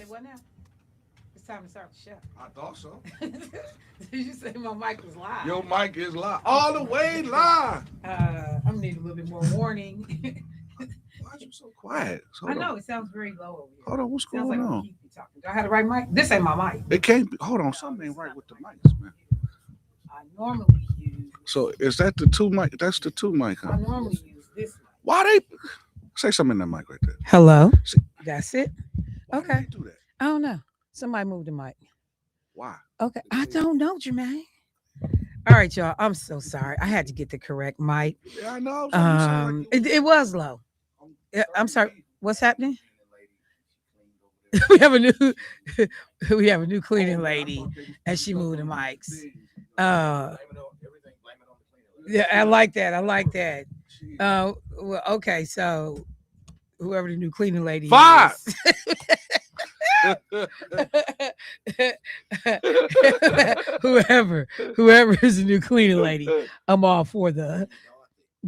what now? It's time to start the show. I thought so. Did you say my mic was live? Your mic is live. All the way live. I'm gonna need a little bit more warning. Why are you so quiet? I know it sounds very low over here. Hold on, what's Sounds going like on? keep me talking. Do I have the right mic? This ain't my mic. It can't be. Hold on, something ain't right with the mics, man. I normally use. So is that the two mic? That's the two mic, huh? I normally use this mic. Why they say something in that mic right there? Hello. See, That's it. why Okay. they do that? I don't know. Somebody moved the mic. Why? Okay. I don't know, Jermaine. All right, y'all. I'm so sorry. I had to get the correct mic. Yeah, I know. So you sound like It was low. I'm sorry. What's happening? we have a new cleaning lady, and she moved the mics. Yeah, I like that. Well, okay, so whoever the new cleaning lady Five. is. whoever is the new cleaning lady, I'm all for the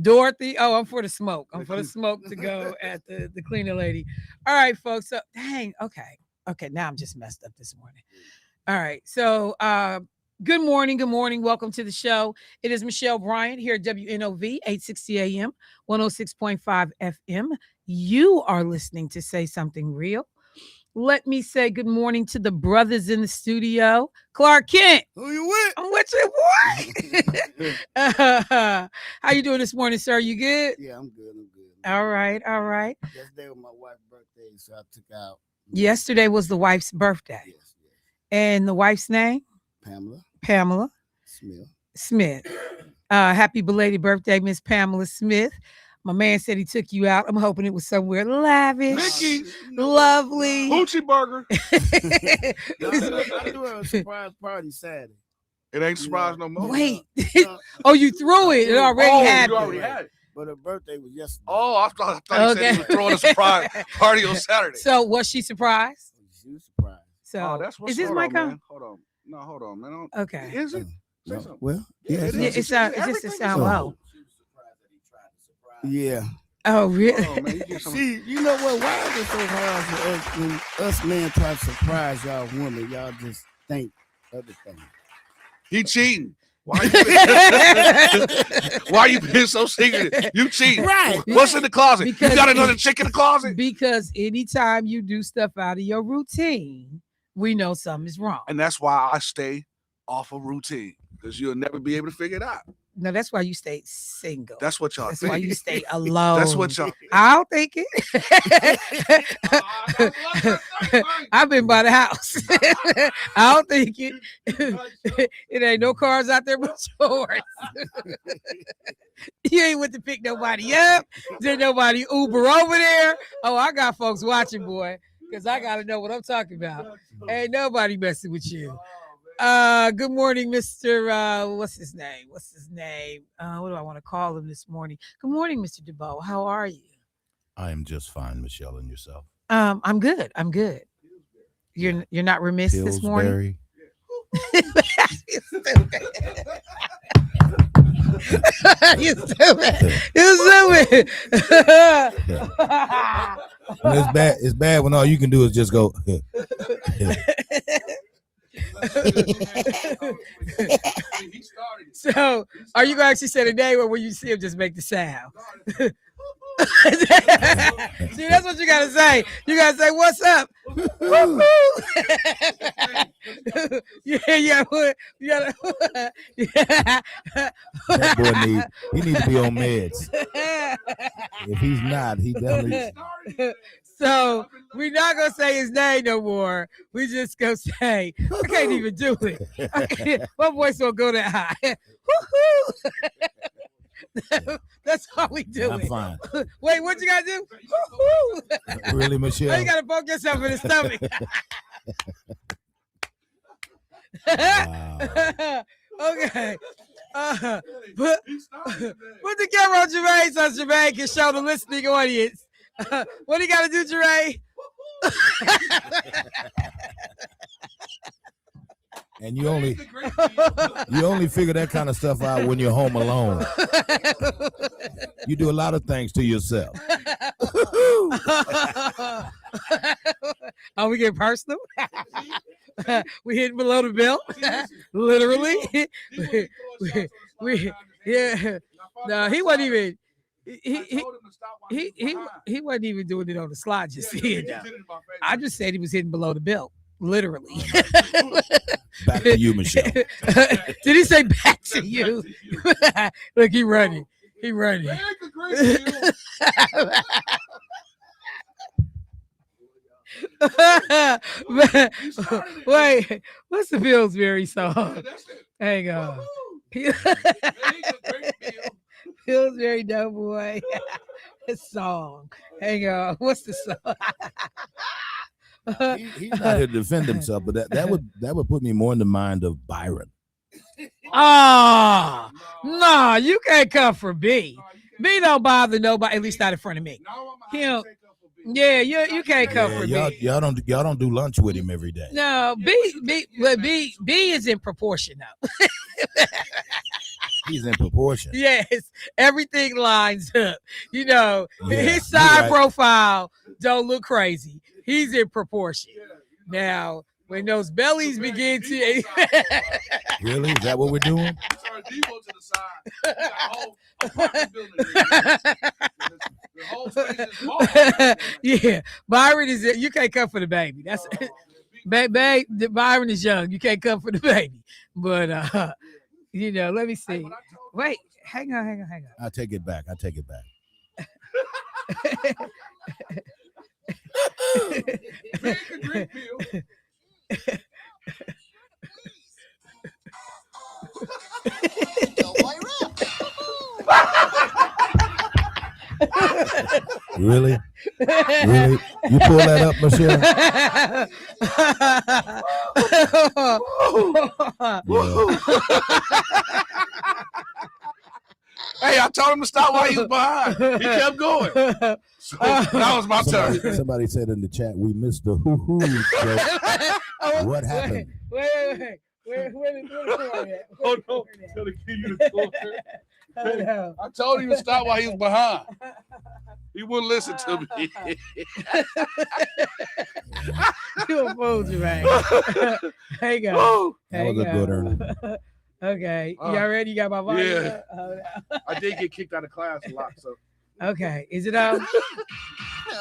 Dorothy. Oh, I'm for the smoke. I'm for the smoke to go at the cleaning lady. All right, folks. So dang, okay. Now I'm just messed up this morning. All right. So good morning. Welcome to the show. It is Michelle Bryant here at WNOV 860 AM, 106.5 FM. You are listening to Say Something Real. Let me say good morning to the brothers in the studio. Clark Kent. Who you with? I'm with you, boy. How you doing this morning, sir? You good? Yeah, I'm good. All right. Yesterday was my wife's birthday, so I took out. Yesterday was the wife's birthday. Yes. And the wife's name? Pamela Smith. Happy belated birthday, Miss Pamela Smith. My man said he took you out. I'm hoping it was somewhere lavish, Vickie, lovely. Hoochie Burger. I do a surprise party Saturday. It ain't surprise no more. Wait. Oh, you threw it. It already happened. You already had it. But her birthday was yesterday. Oh, I thought you said he was throwing a surprise party on Saturday. So was she surprised? She was surprised. So that's what's is this hold mic on, on? man. Hold on, man. Okay. Is it? Say No. something. Well, Yeah, yeah, it It sound low. yeah. Oh, really? Hold on, man. You get some- See, you know what? Why is it so hard for us when us men try to surprise y'all women? Y'all just think other things. He cheating. Why you being so secretive? You cheating. Right. What's in the closet? Because you got another chick in the closet? Because anytime you do stuff out of your routine, we know something is wrong. And that's why I stay off of routine. Because you'll never be able to figure it out. No, that's why you stay single. That's what y'all That's think. why you stay alone. That's what y'all I'll think it. I've been by the house. I'll think it. It ain't no cars out there but yours. You ain't with to pick nobody up. There's nobody Uber over there. Oh, I got folks watching, boy, because I got to know what I'm talking about. Ain't nobody messing with you. Good morning, Mr. What's his name? What do I want to call him this morning? Good morning, Mr. DeBoe. How are you? I am just fine, Michelle, and yourself. I'm good. You're not remiss this morning. You stupid. When it's bad when all you can do is just go. So, are you going to actually say the name, or will you see him just make the sound? See, that's what you got to say. You got to say, "What's up?" Yeah. You gotta, That boy he needs to be on meds. If he's not, he definitely. So we're not gonna say his name no more. We just gonna say I can't even do it. My voice won't go that high. That's how we do I'm it. fine. Wait, what you gotta do? Really, Oh, Michelle? you gotta poke yourself in the stomach. Wow. Okay. Put the camera on Jermaine so Jermaine can show the listening audience. What do you got to do, Jermaine? And you only figure that kind of stuff out when you're home alone. You do a lot of things to yourself. Oh, we get personal. We hit below the belt, literally. Yeah. No, he wasn't even. He wasn't even doing it on the slide. Just saying. I just said he was hitting below the belt, literally. Back to you, Michelle. Did he say back to you? Look, he running. He running. Wait, what's the Pillsbury song? Hang on. Pillsbury Doughboy song. Hang on. What's the song? He's not here to defend himself, but that would put me more in the mind of Byron. Oh, no, you can't come for B. B don't bother nobody, at least not in front of me. Him. Yeah, you can't come for y'all, B. Y'all don't do lunch with him every day. No, B is in proportion though. He's in proportion. Yes, everything lines up. You know, Yeah, his side right. profile don't look crazy. He's in proportion. Now, when those bellies begin to Really? Is that what we're doing? Yeah, Byron is. You can't come for the baby. That's Byron is young. You can't come for the baby. But you know, let me see. Wait, hang on. I take it back. Really? Really? You pull that up, Michelle? Hey, I told him to stop while he was behind. He kept going. So that was my turn. Somebody said in the chat, we missed the hoo-hoo joke. What happened? Wait. Where the Hold on. Tell the kid you the quarter. I told him to stop while he was behind. He wouldn't listen to me. You a fool, Jermaine. Hang on. Oh, That was a good earning. Okay. Y'all ready? You got my volume? Yeah. Up? I did get kicked out of class a lot, so. Okay. Is it on?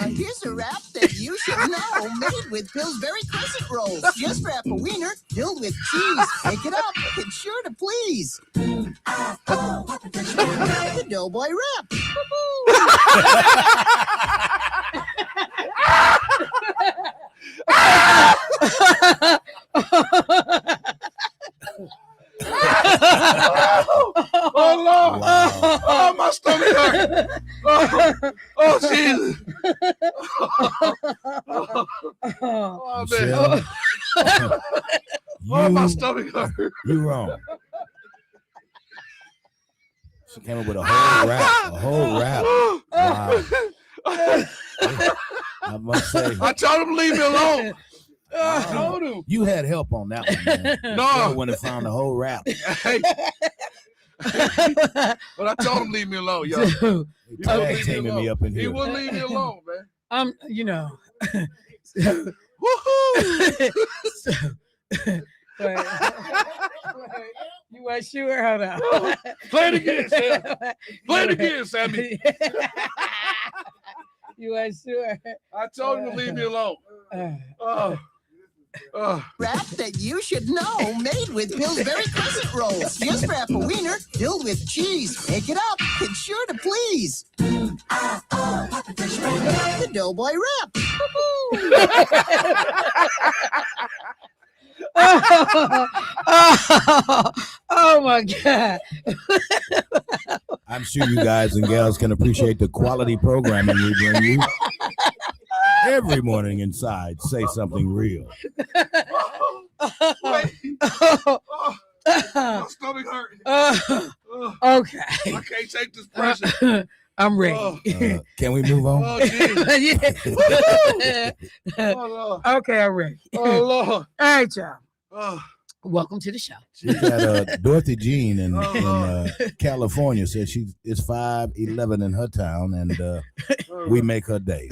Here's a wrap that you should know, made with Pillsbury crescent rolls. Just wrap a wiener filled with cheese. Pick it up. It's sure to please. The Doughboy wrap. Oh, Lord. Wow. Oh, my stomach hurt. Oh, Jesus. Oh, man. Michelle, Oh, my stomach hurt. you wrong. She came up with a whole rap. Wow. I must say, I told him to leave me alone. I Wow. told him. you had help on that one, man. No. When it found the whole rap. Hey. But I told him to leave me alone, yo. Dude, He He tag wouldn't leave me teaming me alone. up in He here. wouldn't leave me alone, man. you know. Woohoo! Wait. You weren't sure? Hold on. Play it again, Sam. Play it again, Sammy. You weren't sure? I told him to leave me alone. Wrap that you should know, made with Pillsbury crescent rolls. Just wrap a wiener filled with cheese. Pick it up. It's sure to please. The Doughboy wrap. Oh my God. I'm sure you guys and gals can appreciate the quality programming we bring you every morning inside. Say something real. Wait. My stomach hurt. Okay. I can't take this pressure. I'm ready. Can we move on? Oh, Jesus. Yeah. Oh, Lord. Okay, I'm ready. Oh, Lord. All right, y'all. Oh, Welcome to the show. We got Dorothy Jean in Oh. California says it's 5:11 in her town, and we make her day.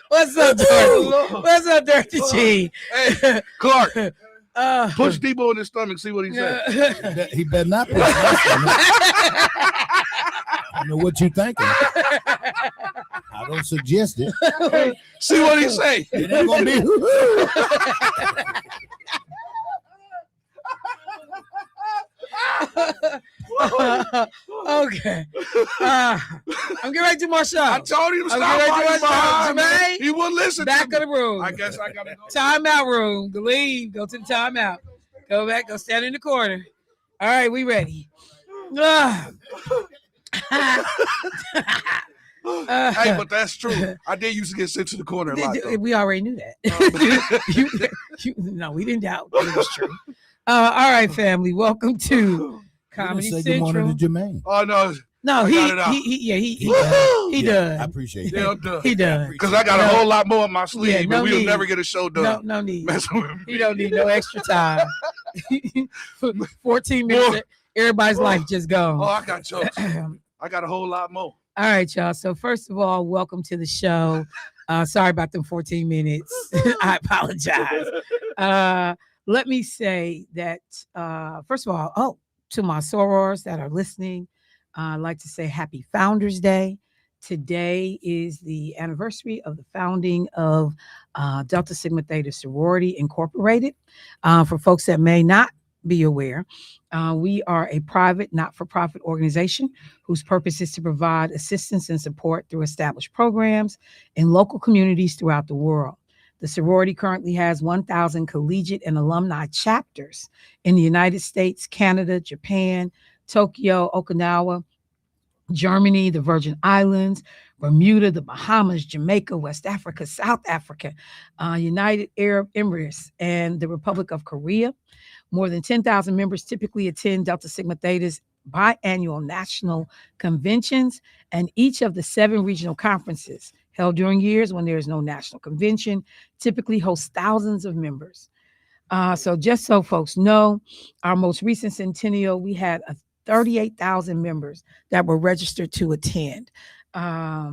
What's up, Dorothy? What's up, Dirty G? Hey, Clark, Uh, push Debo in his stomach. See what he said. He better not put my stomach. I don't know what you're thinking. I don't suggest it. See what he say. It ain't gonna be. Okay. I'm getting ready to do my show. I told him to I'm stop getting ready to right do my show. behind me. Jermaine, He wouldn't listen back to of the room. I guess I gotta go. Timeout room. Leave. Go to the timeout. Go back. Go stand in the corner. All right, we ready. Hey, but that's true. I did used to get sent to the corner a lot. Though. We already knew that. No, we didn't doubt it was true. All right, family. Welcome to Comedy Say good morning Central. to Jermaine. Oh no, No, I got it out. he Yeah, done. I appreciate yeah, that. I'm done. He done. Because I got a whole lot more in my sleeve, Yeah, no but we'll need. never get a show done. No need. Messing with He me. don't need no extra time. 14 minutes. Everybody's life just Oh, gone. I got jokes. I got a whole lot more. All right, y'all. So first of all, welcome to the show. Sorry about them 14 minutes. I apologize. Let me say that, first of all, to my sorors that are listening, I'd like to say Happy Founders Day. Today is the anniversary of the founding of Delta Sigma Theta Sorority Incorporated. For folks that may not be aware, we are a private, not-for-profit organization whose purpose is to provide assistance and support through established programs in local communities throughout the world. The sorority currently has 1,000 collegiate and alumni chapters in the United States, Canada, Japan, Tokyo, Okinawa, Germany, the Virgin Islands, Bermuda, the Bahamas, Jamaica, West Africa, South Africa, United Arab Emirates, and the Republic of Korea. More than 10,000 members typically attend Delta Sigma Theta's biannual national conventions and each of the 7 regional conferences held during years when there is no national convention typically host thousands of members. So just so folks know, our most recent centennial, we had 38,000 members that were registered to attend. I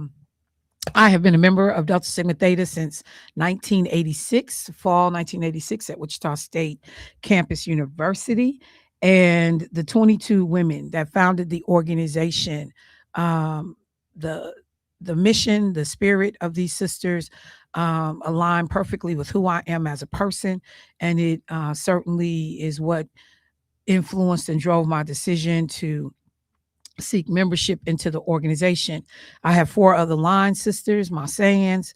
have been a member of Delta Sigma Theta since 1986, fall 1986 at Wichita State Campus University. And the 22 women that founded the organization, the mission, the spirit of these sisters align perfectly with who I am as a person. And it certainly is what influenced and drove my decision to seek membership into the organization. I have 4 other line sisters, Massayans,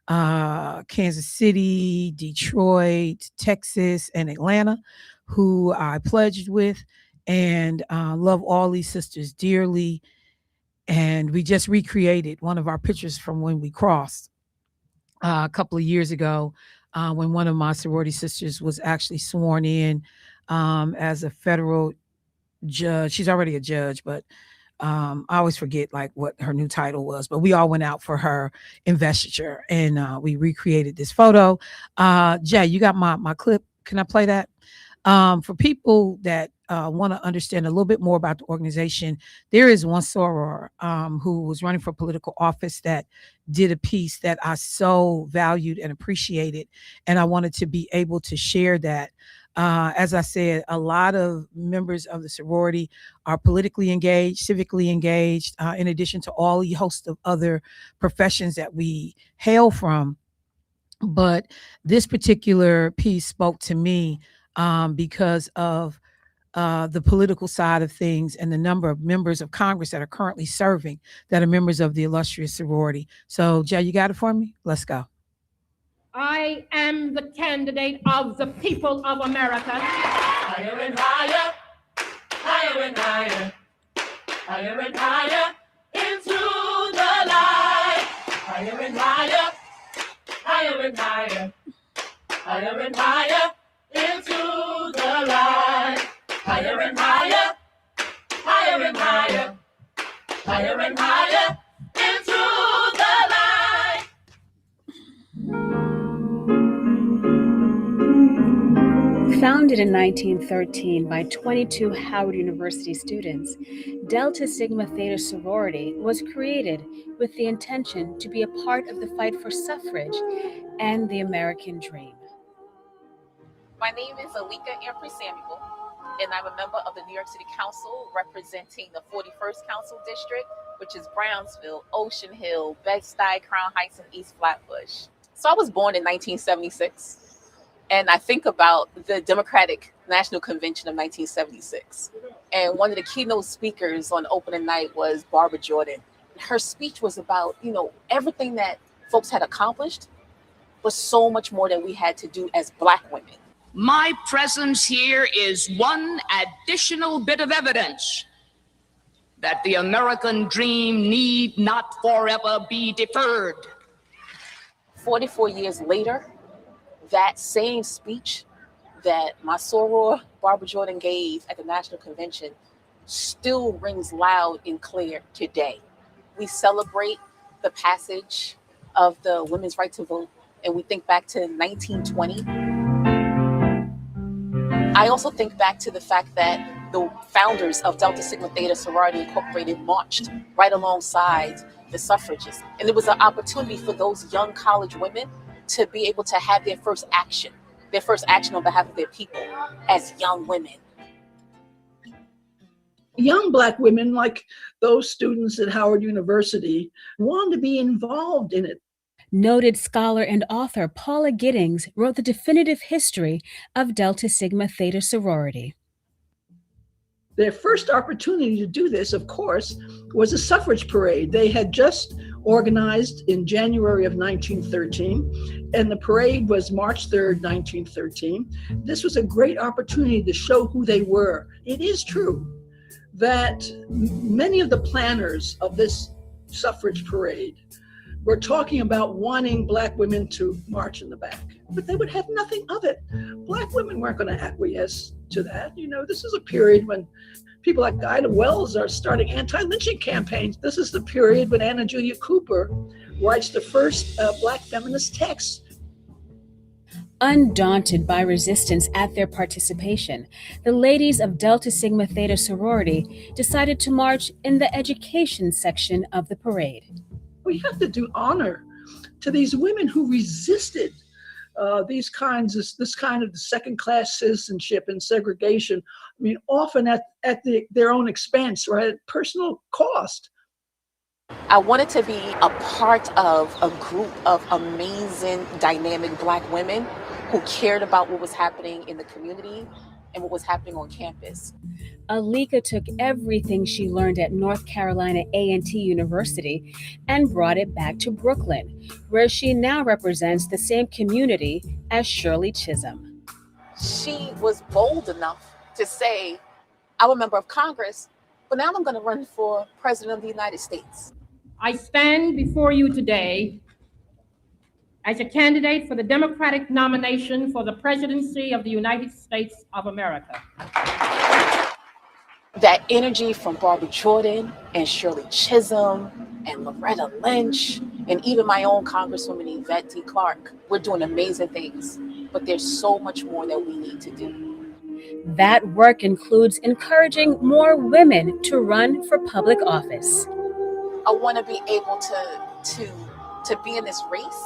Kansas City, Detroit, Texas, and Atlanta, who I pledged with, and love all these sisters dearly. And we just recreated one of our pictures from when we crossed a couple of years ago, when one of my sorority sisters was actually sworn in as a federal judge. She's already a judge, but I always forget like what her new title was, but we all went out for her investiture and we recreated this photo. Jay, you got my clip. Can I play that? For people that want to understand a little bit more about the organization, there is one soror who was running for political office that did a piece that I so valued and appreciated, and I wanted to be able to share that. As I said, a lot of members of the sorority are politically engaged, civically engaged, in addition to all the host of other professions that we hail from. But this particular piece spoke to me because of the political side of things and the number of members of Congress that are currently serving that are members of the illustrious sorority. So, Jay, you got it for me? Let's go. I am the candidate of the people of America. Higher and higher, higher and higher, higher and higher into the light. Higher and higher, higher and higher, higher and higher into the light. Higher and higher, higher and higher, higher and higher into the light. Founded in 1913 by 22 Howard University students, Delta Sigma Theta sorority was created with the intention to be a part of the fight for suffrage and the American dream. My name is Alika Ampry Samuel, and I'm a member of the New York City Council representing the 41st Council District, which is Brownsville, Ocean Hill, Bed-Stuy, Crown Heights, and East Flatbush. So I was born in 1976. And I think about the Democratic National Convention of 1976. And one of the keynote speakers on opening night was Barbara Jordan. Her speech was about, everything that folks had accomplished, but so much more that we had to do as Black women. My presence here is one additional bit of evidence that the American dream need not forever be deferred. 44 years later, that same speech that my soror Barbara Jordan gave at the National Convention still rings loud and clear today. We celebrate the passage of the women's right to vote, and we think back to 1920. I also think back to the fact that the founders of Delta Sigma Theta Sorority Incorporated marched right alongside the suffragists. And it was an opportunity for those young college women to be able to have their first action on behalf of their people as young women. Young Black women, like those students at Howard University, wanted to be involved in it. Noted scholar and author Paula Giddings wrote the definitive history of Delta Sigma Theta sorority. Their first opportunity to do this, of course, was a suffrage parade. They had just organized in January of 1913, and the parade was March 3rd, 1913. This was a great opportunity to show who they were. It is true that many of the planners of this suffrage parade were talking about wanting Black women to march in the back, but they would have nothing of it. Black women weren't going to acquiesce to that. This is a period when people like Ida Wells are starting anti-lynching campaigns. This is the period when Anna Julia Cooper writes the first Black feminist text. Undaunted by resistance at their participation, the ladies of Delta Sigma Theta sorority decided to march in the education section of the parade. We have to do honor to these women who resisted this kind of second-class citizenship and segregation. I mean, often at their own expense or at personal cost. I wanted to be a part of a group of amazing, dynamic Black women who cared about what was happening in the community and what was happening on campus. Alika took everything she learned at North Carolina A&T University and brought it back to Brooklyn, where she now represents the same community as Shirley Chisholm. She was bold enough to say, I'm a member of Congress, but now I'm going to run for President of the United States. I stand before you today as a candidate for the Democratic nomination for the presidency of the United States of America. That energy from Barbara Jordan and Shirley Chisholm and Loretta Lynch and even my own Congresswoman Yvette D. Clarke, we're doing amazing things, but there's so much more that we need to do. That work includes encouraging more women to run for public office. I want to be able to be in this race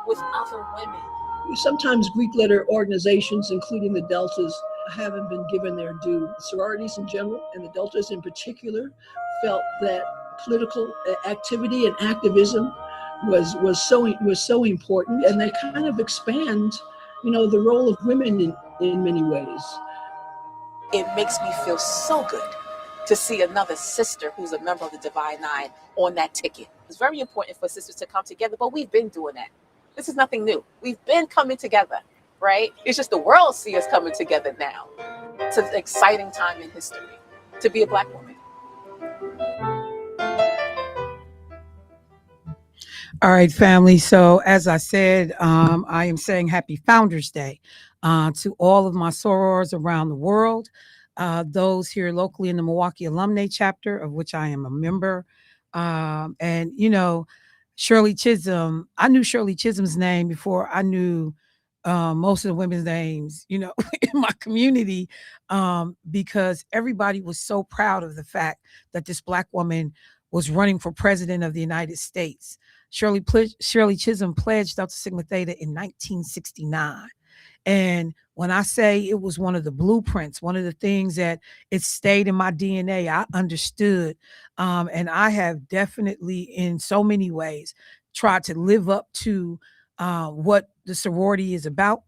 with other women. Sometimes Greek letter organizations, including the Deltas, haven't been given their due. Sororities in general, and the Deltas in particular, felt that political activity and activism was so important, and they kind of expand, the role of women in many ways. It makes me feel so good to see another sister who's a member of the Divine Nine on that ticket. It's very important for sisters to come together, but we've been doing that. This is nothing new. We've been coming together, right? It's just the world see us coming together now. It's an exciting time in history to be a Black woman. All right, family. So as I said, I am saying Happy Founders Day to all of my sorors around the world, those here locally in the Milwaukee Alumni Chapter, of which I am a member. And, Shirley Chisholm, I knew Shirley Chisholm's name before I knew most of the women's names, in my community, because everybody was so proud of the fact that this Black woman was running for president of the United States. Shirley Chisholm pledged Delta Sigma Theta in 1969. And when I say it was one of the blueprints, one of the things that it stayed in my DNA, I understood. And I have definitely, in so many ways, tried to live up to what the sorority is about,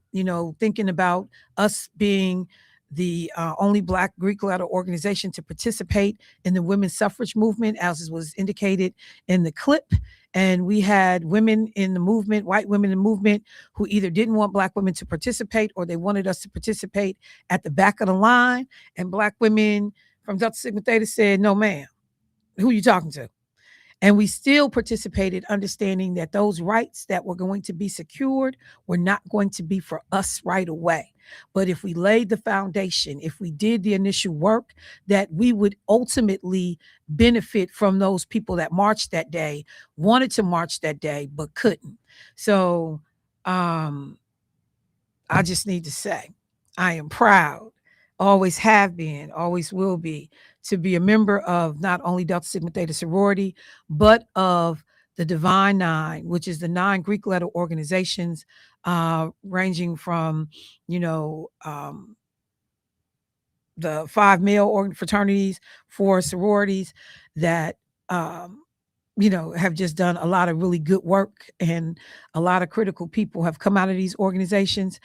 thinking about us being the only Black Greek letter organization to participate in the women's suffrage movement, as was indicated in the clip. And we had women in the movement, white women in the movement, who either didn't want Black women to participate or they wanted us to participate at the back of the line. And Black women from Delta Sigma Theta said, no, ma'am, who are you talking to? And we still participated, understanding that those rights that were going to be secured were not going to be for us right away. But if we laid the foundation, if we did the initial work, that we would ultimately benefit from those people that marched that day, wanted to march that day, but couldn't. So I just need to say, I am proud, always have been, always will be, to be a member of not only Delta Sigma Theta sorority, but of the Divine Nine, which is the 9 Greek letter organizations, ranging from, the 5 male fraternities, 4 sororities that, have just done a lot of really good work, and a lot of critical people have come out of these organizations.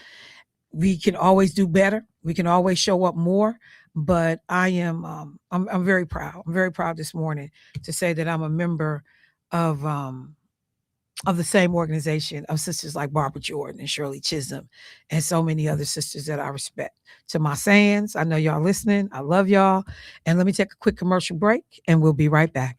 We can always do better. We can always show up more, but I'm very proud. I'm very proud this morning to say that I'm a member of the same organization of sisters like Barbara Jordan and Shirley Chisholm and so many other sisters that I respect. To my fans, I know y'all listening. I love y'all. And let me take a quick commercial break and we'll be right back.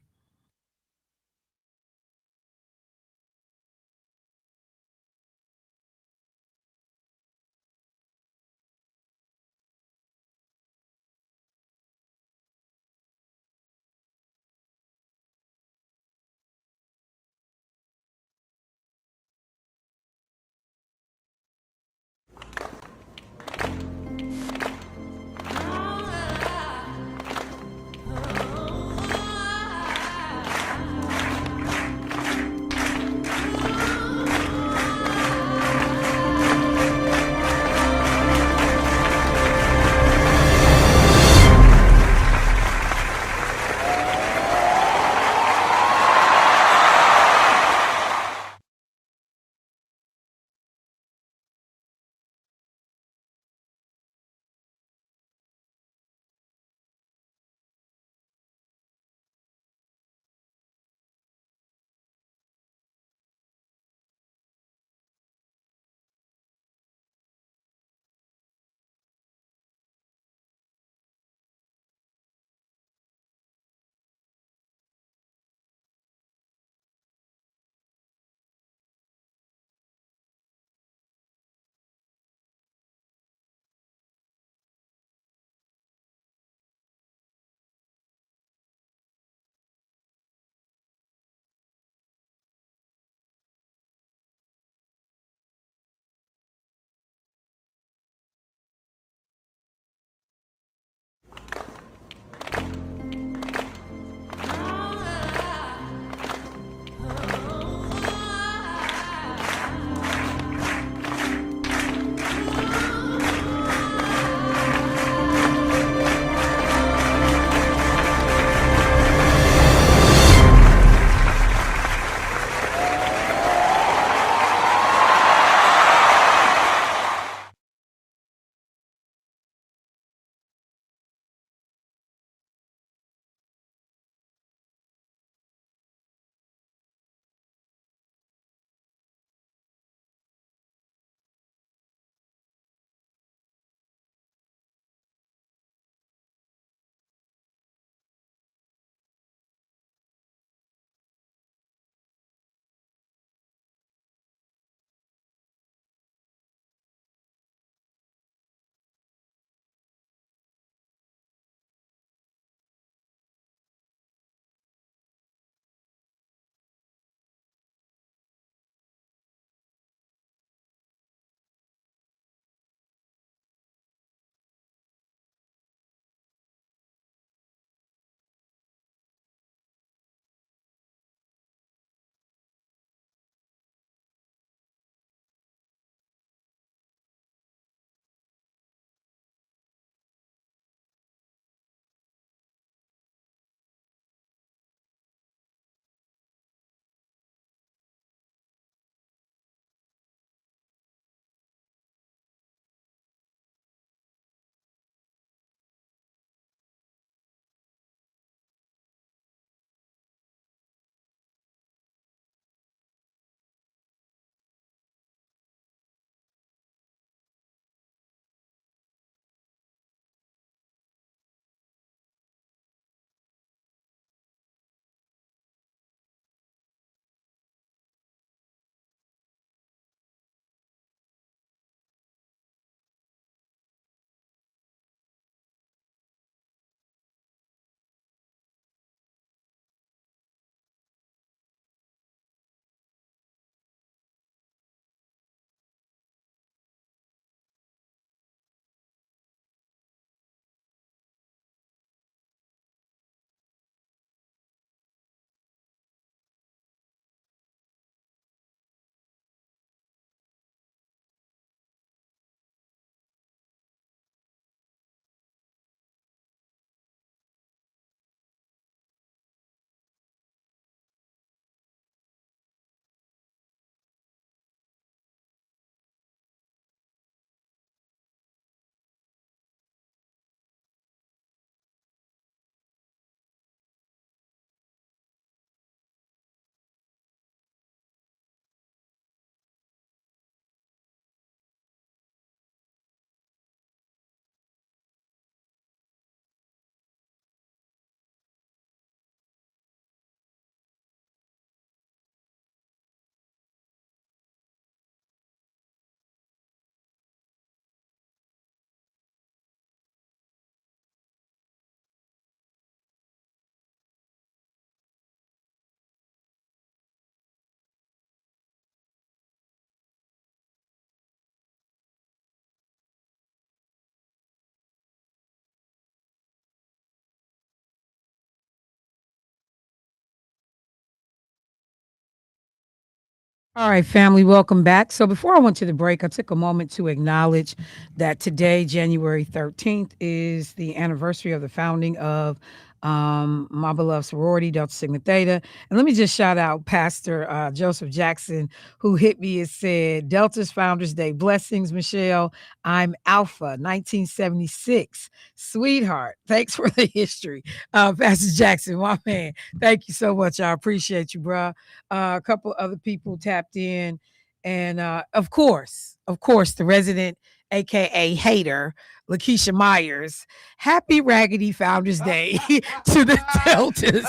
All right, family, welcome back. So before I went to the break, I took a moment to acknowledge that today, January 13th, is the anniversary of the founding of my beloved sorority, Delta Sigma Theta. And let me just shout out Pastor Joseph Jackson, who hit me and said, Delta's Founders Day. Blessings, Michelle. I'm Alpha, 1976. Sweetheart. Thanks for the history. Pastor Jackson, my man. Thank you so much. I appreciate you, bro. A couple other people tapped in, and of course, the resident, aka hater, Lakeisha Myers. Happy Raggedy Founders Day to the Deltas.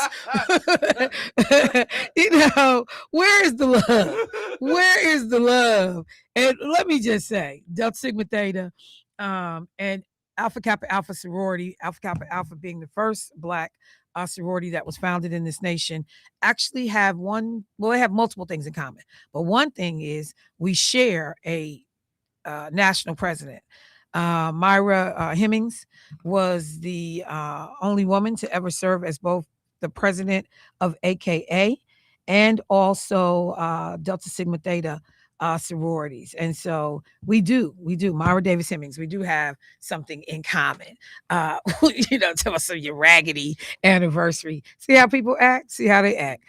Where is the love? Where is the love? And let me just say, Delta Sigma Theta, and Alpha Kappa Alpha sorority, Alpha Kappa Alpha being the first Black sorority that was founded in this nation, actually have they have multiple things in common. But one thing is we share a national president. Myra Hemmings was the only woman to ever serve as both the president of AKA and also Delta Sigma Theta sororities. And so we do, Myra Davis Hemmings, we do have something in common. Tell us of your raggedy anniversary. See how people act? See how they act.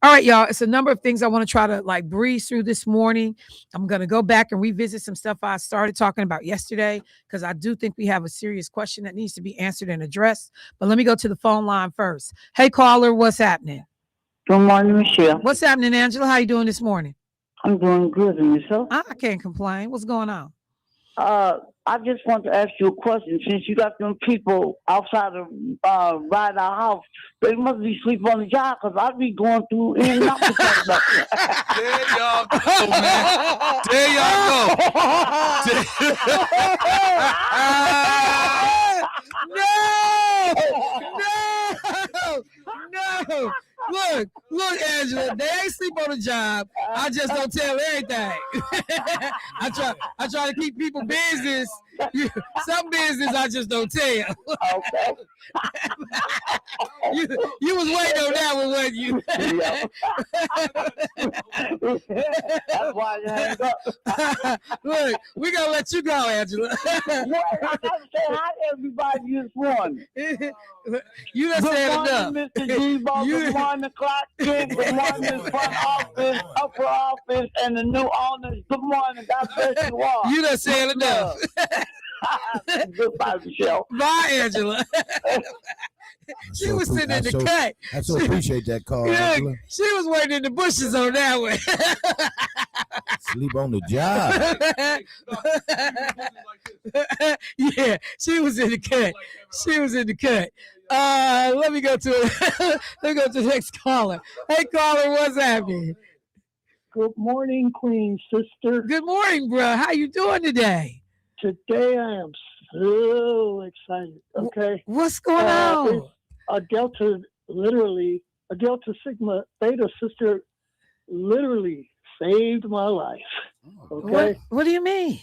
All right, y'all. It's a number of things I want to try to breeze through this morning. I'm going to go back and revisit some stuff I started talking about yesterday, because I do think we have a serious question that needs to be answered and addressed. But let me go to the phone line first. Hey, caller, what's happening? Good morning, Michelle. What's happening, Angela? How you doing this morning? I'm doing good, and yourself? I can't complain. What's going on? I just want to ask you a question. Since you got them people outside of right our house, they must be sleeping on the job, because I'd be going through in and out. There y'all go, man. There y'all go. No. Look, Angela, they ain't sleep on the job. I just don't tell everything. I try to keep people business. Some business I just don't tell. Okay. You was waiting on that one, wasn't you? That's why you hang up. Look, we gonna let you go, Angela. Wait, I gotta say hi to everybody this morning. You done said enough. Mr. Debo, good morning, Clark Kent, good morning, front office, upper office, and the new owners. Good morning, God bless you all. You done said enough. Goodbye, Michelle. Bye, Angela. She was sitting in the cut. I so appreciate that call, Yeah, Angela. she was waiting in the bushes on that one. Sleep on the job. Yeah, she was in the cut. She was in the cut. Let me go to the next caller. Hey, caller, what's happening? Good morning, Queen Sister. Good morning, bro. How you doing today? Today I am so excited. Okay. What's going on? It's a Delta Sigma Theta sister literally saved my life. Okay. What do you mean?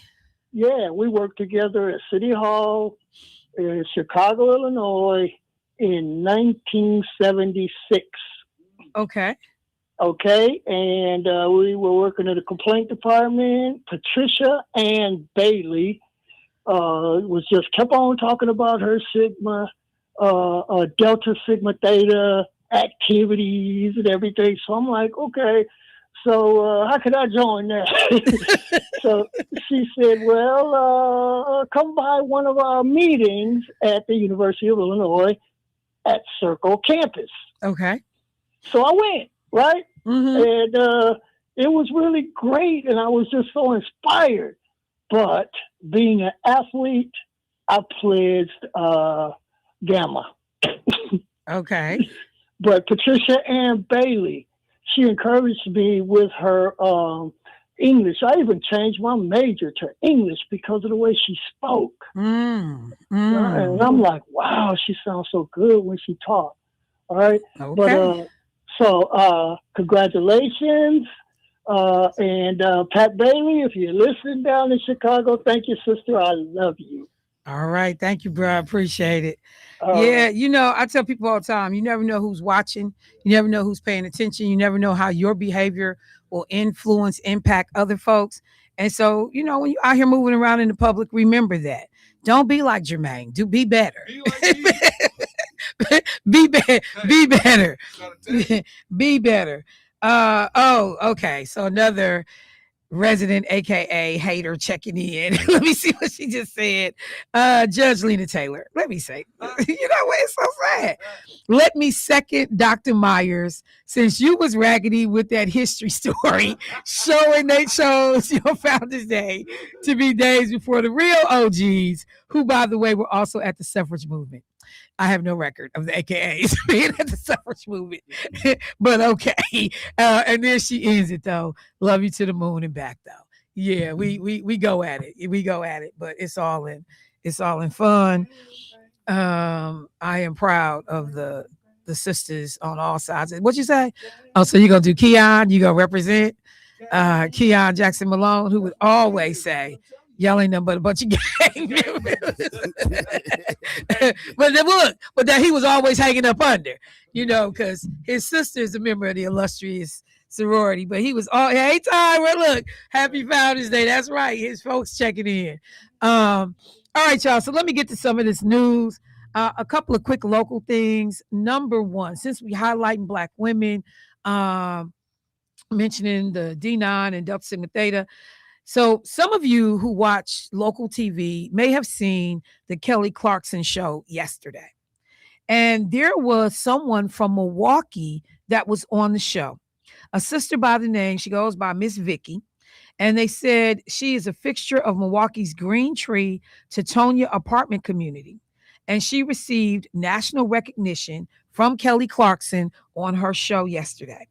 Yeah, we worked together at City Hall in Chicago, Illinois in 1976. Okay. Okay, and we were working at the complaint department. Patricia Ann Bailey was just kept on talking about her Sigma, Delta Sigma Theta activities and everything. So I'm like, okay, so how could I join that? So she said, well, come by one of our meetings at the University of Illinois at Circle campus. Okay. So I went. Right? Mm-hmm. And it was really great, and I was just so inspired. But being an athlete, I pledged Gamma. Okay. But Patricia Ann Bailey, she encouraged me with her English. I even changed my major to English because of the way she spoke. And I'm like, wow, she sounds so good when she talks. All right? Okay. But so congratulations. And Pat Bailey, if you're listening down in Chicago, thank you, sister. I love you. All right. Thank you, bro. I appreciate it. All Yeah, right. I tell people all the time, you never know who's watching, you never know who's paying attention, you never know how your behavior will influence, impact other folks. And so, when you're out here moving around in the public, remember that. Don't be like Jermaine. Do be better. Be like me. Be better. Be better. Okay. So another resident, aka hater, checking in. Let me see what she just said. Judge Lena Taylor. Let me say, what? It's so sad. Let me second Dr. Myers, since you was raggedy with that history story, showing they chose your Founders Day to be days before the real OGs, who, by the way, were also at the suffrage movement. I have no record of the AKAs being at the suffrage movement, but okay. And then she ends it though. Love you to the moon and back though. Yeah, we go at it. We go at it, but it's all in fun. I am proud of the sisters on all sides. What you say? Oh, so you gonna do Keon? You gonna represent Keon Jackson Malone, who would always say, "Y'all ain't nothing but a bunch of gang members." But then look, that he was always hanging up under, because his sister is a member of the illustrious sorority. But he was all, hey, Tyra, look, happy Founders Day. That's right. His folks checking in. All right, y'all. So let me get to some of this news. A couple of quick local things. Number one, since we highlighting Black women, mentioning the D9 and Delta Sigma Theta. So some of you who watch local TV may have seen the Kelly Clarkson show yesterday. And there was someone from Milwaukee that was on the show. A sister by the name, she goes by Miss Vickie. And they said she is a fixture of Milwaukee's Green Tree Teutonia apartment community. And she received national recognition from Kelly Clarkson on her show yesterday.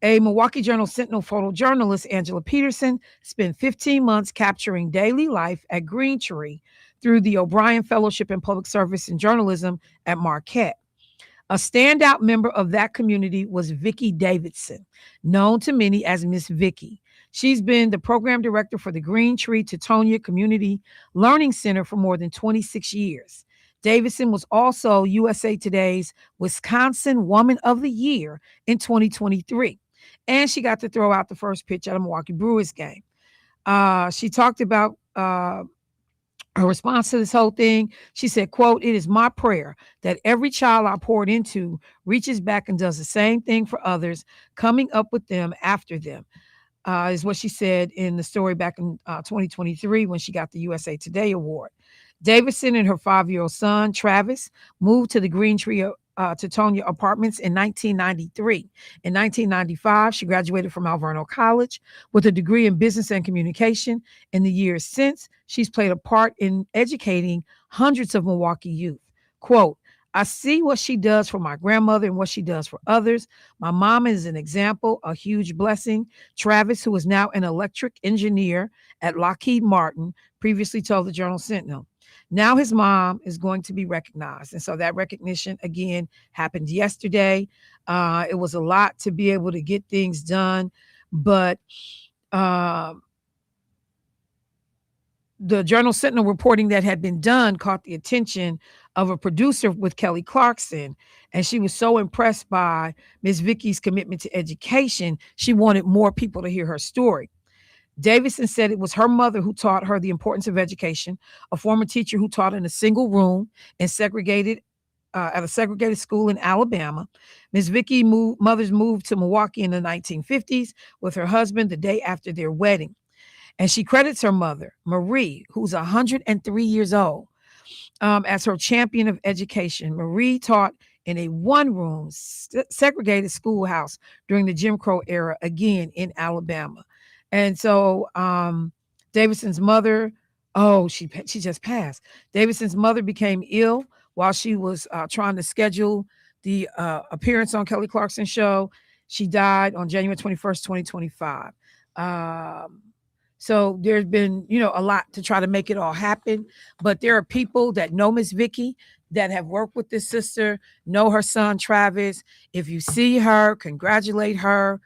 A Milwaukee Journal Sentinel photojournalist, Angela Peterson, spent 15 months capturing daily life at Green Tree through the O'Brien Fellowship in Public Service and Journalism at Marquette. A standout member of that community was Vickie Davidson, known to many as Miss Vickie. She's been the program director for the Green Tree Teutonia Community Learning Center for more than 26 years. Davidson was also USA Today's Wisconsin Woman of the Year in 2023. And she got to throw out the first pitch at a Milwaukee Brewers game. She talked about her response to this whole thing. She said, quote, "It is my prayer that every child I poured into reaches back and does the same thing for others, coming up with them after them," is what she said in the story back in 2023 when she got the USA Today Award. Davidson and her 5-year-old son, Travis, moved to the Green Tree Teutonia Apartments in 1993. In 1995, she graduated from Alverno College with a degree in business and communication. In the years since, she's played a part in educating hundreds of Milwaukee youth. Quote, "I see what she does for my grandmother and what she does for others. My mom is an example, a huge blessing." Travis, who is now an electric engineer at Lockheed Martin, previously told the Journal Sentinel. Now his mom is going to be recognized. And so that recognition, again, happened yesterday. It was a lot to be able to get things done. But the Journal Sentinel reporting that had been done caught the attention of a producer with Kelly Clarkson. And she was so impressed by Ms. Vickie's commitment to education, she wanted more people to hear her story. Davidson said it was her mother who taught her the importance of education, a former teacher who taught in a single room and at a segregated school in Alabama. Ms. Vickie mother's moved to Milwaukee in the 1950s with her husband the day after their wedding. And she credits her mother, Marie, who's 103 years old, as her champion of education. Marie taught in a one-room segregated schoolhouse during the Jim Crow era, again in Alabama. And so Davidson's mother, she just passed. Davidson's mother became ill while she was trying to schedule the appearance on Kelly Clarkson's show. She died on January 21st, 2025. So there's been, a lot to try to make it all happen. But there are people that know Miss Vickie that have worked with this sister, know her son, Travis. If you see her, congratulate her.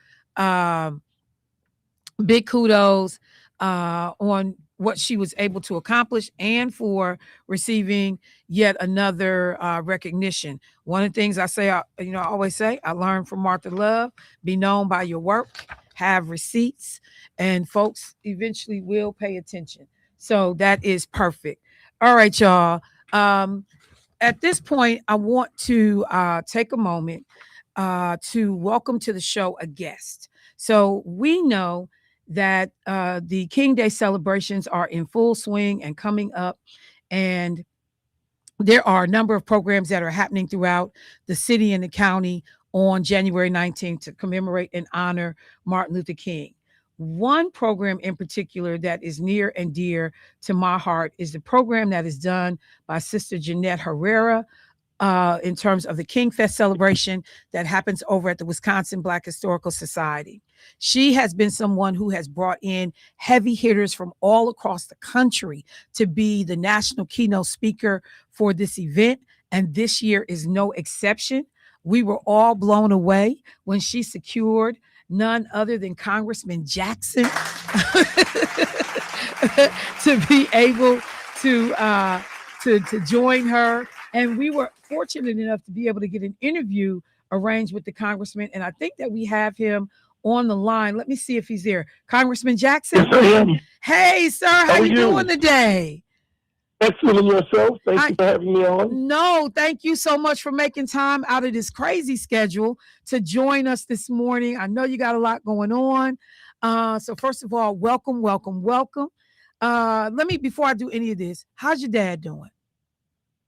Big kudos on what she was able to accomplish and for receiving yet another recognition. One of the things I say, I always say, I learned from Martha Love: be known by your work, have receipts, and folks eventually will pay attention. So that is perfect. All right, y'all. At this point, I want to take a moment to welcome to the show a guest. So we know that the King Day celebrations are in full swing and coming up, and there are a number of programs that are happening throughout the city and the county on January 19th to commemorate and honor Martin Luther King. One program in particular that is near and dear to my heart is the program that is done by Sister Jeanette Herrera in terms of the King Fest celebration that happens over at the Wisconsin Black Historical Society. She has been someone who has brought in heavy hitters from all across the country to be the national keynote speaker for this event, and this year is no exception. We were all blown away when she secured none other than Congressman Jackson to be able to join her. And we were fortunate enough to be able to get an interview arranged with the congressman. And I think that we have him on the line. Let me see if he's there. Congressman Jackson. Yes, I am. Hey, sir. How you doing today? Excellent yourself. Thank you for having me on. No, thank you so much for making time out of this crazy schedule to join us this morning. I know you got a lot going on. So first of all, welcome. Before I do any of this, how's your dad doing?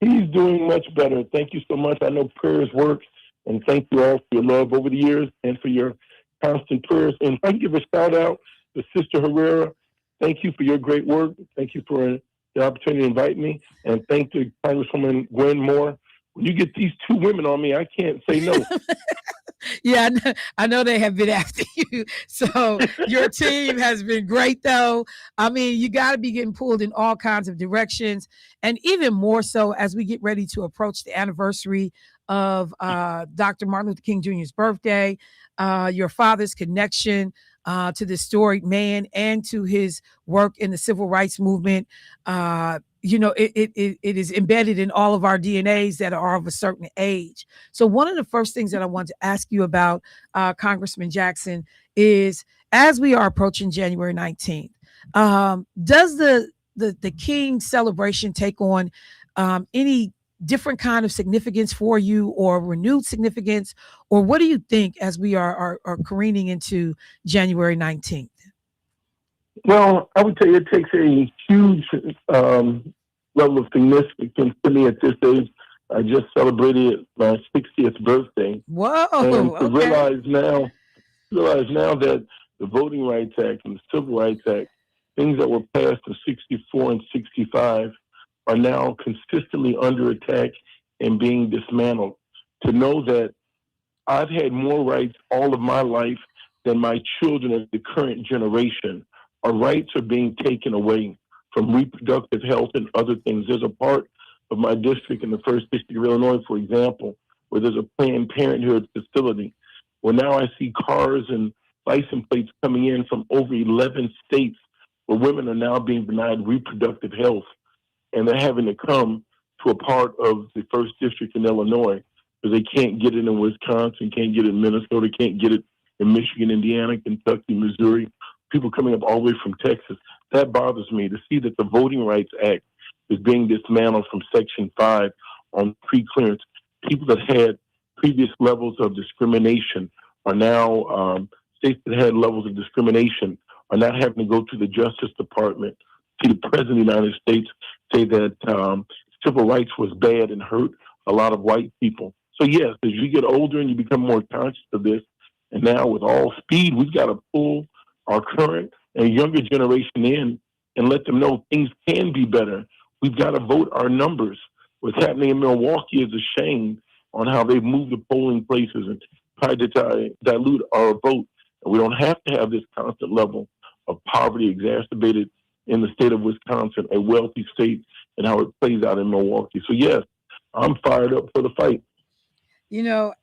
He's doing much better. Thank you so much. I know prayers work, and thank you all for your love over the years and for your constant prayers. And I can give a shout out to Sister Herrera. Thank you for your great work. Thank you for the opportunity to invite me. And thank you, Congresswoman Gwen Moore. When you get these two women on me, I can't say no. Yeah, I know they have been after you. So your team has been great, though. I mean, you got to be getting pulled in all kinds of directions. And even more so as we get ready to approach the anniversary of Dr. Martin Luther King Jr.'s birthday, your father's connection to this storied man and to his work in the civil rights movement. It is embedded in all of our DNAs that are of a certain age. So one of the first things that I want to ask you about, Congressman Jackson, is as we are approaching January 19th, does the King celebration take on any different kind of significance for you, or renewed significance, or what do you think as we are careening into January 19th? Well, I would tell you it takes a huge level of significance to me at this age. I just celebrated my 60th birthday. Whoa! And to realize now that the Voting Rights Act and the Civil Rights Act, things that were passed in 64 and 65, are now consistently under attack and being dismantled. To know that I've had more rights all of my life than my children of the current generation. Our rights are being taken away from reproductive health and other things. There's a part of my district in the 1st District of Illinois, for example, where there's a Planned Parenthood facility, where now I see cars and license plates coming in from over 11 states where women are now being denied reproductive health. And they're having to come to a part of the 1st District in Illinois because they can't get it in Wisconsin, can't get it in Minnesota, can't get it in Michigan, Indiana, Kentucky, Missouri. People coming up all the way from Texas. That bothers me to see that the Voting Rights Act is being dismantled from Section 5 on pre-clearance. People that had previous levels of discrimination are now, states that had levels of discrimination are not having to go to the Justice Department, see the President of the United States say that civil rights was bad and hurt a lot of white people. So yes, as you get older and you become more conscious of this, and now with all speed, we've got to pull our current and younger generation in and let them know things can be better. We've got to vote our numbers. What's happening in Milwaukee is a shame on how they've moved the polling places and tried to dilute our vote. And we don't have to have this constant level of poverty exacerbated in the state of Wisconsin, a wealthy state, and how it plays out in Milwaukee. So yes, I'm fired up for the fight. You know,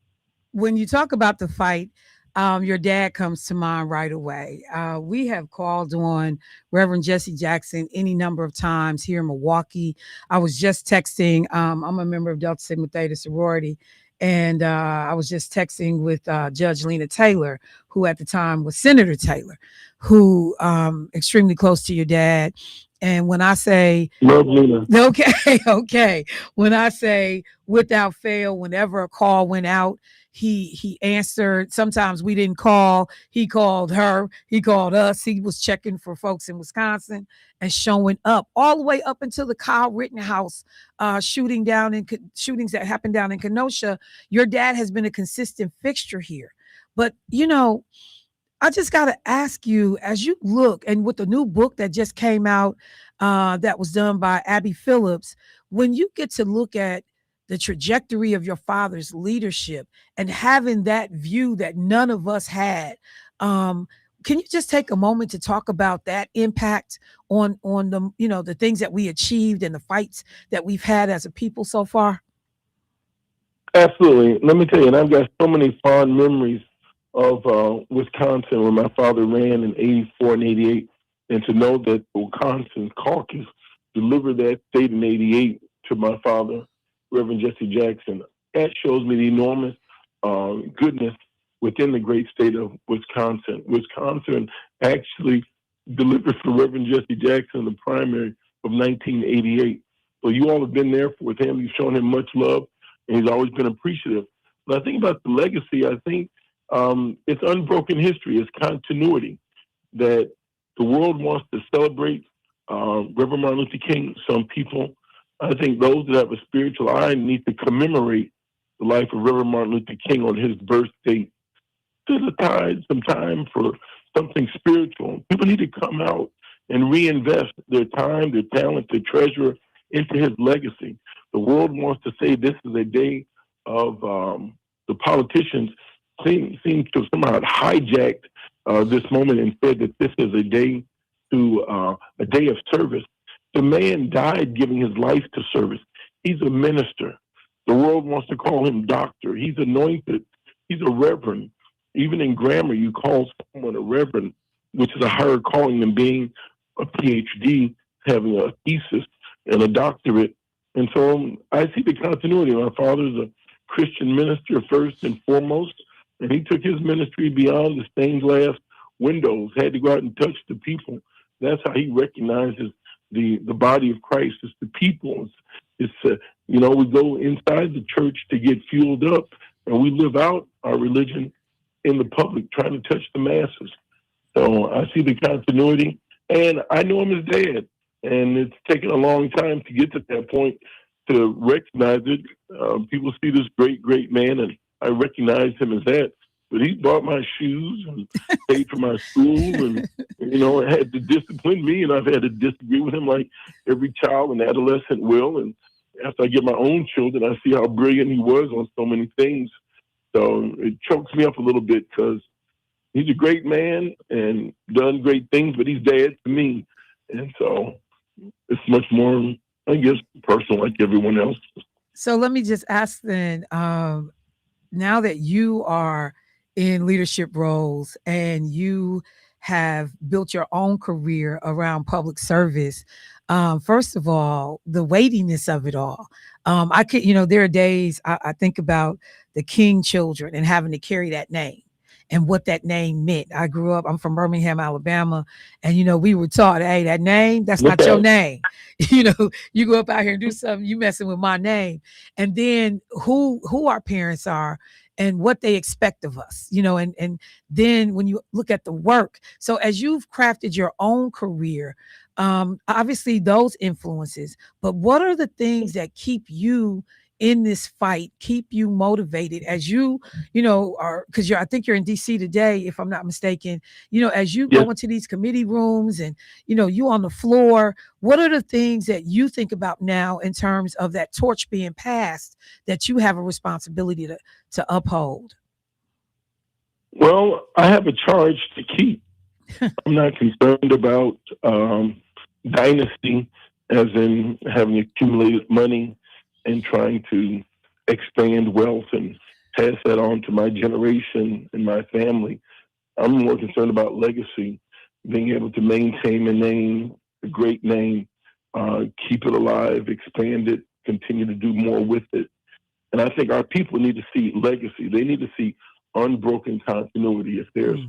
when you talk about the fight, your dad comes to mind right away. We have called on Reverend Jesse Jackson any number of times here in Milwaukee. I was just texting. I'm a member of Delta Sigma Theta sorority, and I was just texting with Judge Lena Taylor, who at the time was Senator Taylor, who extremely close to your dad. And when I say, Love Lena. okay, okay, when I say without fail, whenever a call went out, he answered. Sometimes we didn't call. He called her. He called us. He was checking for folks in Wisconsin and showing up all the way up until the Kyle Rittenhouse shootings that happened down in Kenosha. Your dad has been a consistent fixture here. But I just got to ask you, as you look, and with the new book that just came out, that was done by Abby Phillips, when you get to look at the trajectory of your father's leadership and having that view that none of us had, can you just take a moment to talk about that impact on the things that we achieved and the fights that we've had as a people so far? Absolutely. Let me tell you, and I've got so many fond memories of Wisconsin when my father ran in 84 and 88. And to know that the Wisconsin caucus delivered that state in 88 to my father, Reverend Jesse Jackson, that shows me the enormous goodness within the great state of Wisconsin. Wisconsin actually delivered for Reverend Jesse Jackson in the primary of 1988. So you all have been there with him. You've shown him much love, and he's always been appreciative. But I think about the legacy, I think it's unbroken history. It's continuity that the world wants to celebrate Reverend Martin Luther King. Some people, I think those that have a spiritual eye need to commemorate the life of Reverend Martin Luther King on his birth date. Set aside some time for something spiritual. People need to come out and reinvest their time, their talent, their treasure into his legacy. The world wants to say this is a day of the politicians seem to have somehow hijacked this moment and said that this is a day a day of service. The man died giving his life to service. He's a minister. The world wants to call him doctor. He's anointed. He's a reverend. Even in grammar, you call someone a reverend, which is a higher calling than being a PhD, having a thesis and a doctorate. And so I see the continuity. My father's a Christian minister first and foremost, and he took his ministry beyond the stained glass windows, had to go out and touch the people. That's how he recognizes the body of Christ. It's the people. It's we go inside the church to get fueled up, and we live out our religion in the public, trying to touch the masses. So I see the continuity, and I know him as dad, and it's taken a long time to get to that point to recognize it. People see this great, great man, and I recognize him as that. But he bought my shoes and paid for my school and, had to discipline me. And I've had to disagree with him like every child and adolescent will. And after I get my own children, I see how brilliant he was on so many things. So it chokes me up a little bit because he's a great man and done great things, but he's dad to me. And so it's much more, I guess, personal like everyone else. So let me just ask then, now that you are in leadership roles and you have built your own career around public service, first of all, the weightiness of it all. I could, there are days I think about the King children and having to carry that name and what that name meant. I'm from Birmingham, Alabama, and we were taught, hey, that name, that's not your name. You go up out here and do something, you messing with my name. And then who our parents are and what they expect of us, and then when you look at the work. So as you've crafted your own career, obviously those influences, but what are the things that keep you in this fight, keep you motivated as you are, because I think you're in DC today, if I'm not mistaken, as you go into these committee rooms and, you on the floor, what are the things that you think about now in terms of that torch being passed that you have a responsibility to uphold? Well, I have a charge to keep. I'm not concerned about dynasty as in having accumulated money and trying to expand wealth and pass that on to my generation and my family. I'm more concerned about legacy, being able to maintain a name, a great name, keep it alive, expand it, continue to do more with it. And I think our people need to see legacy. They need to see unbroken continuity. If there's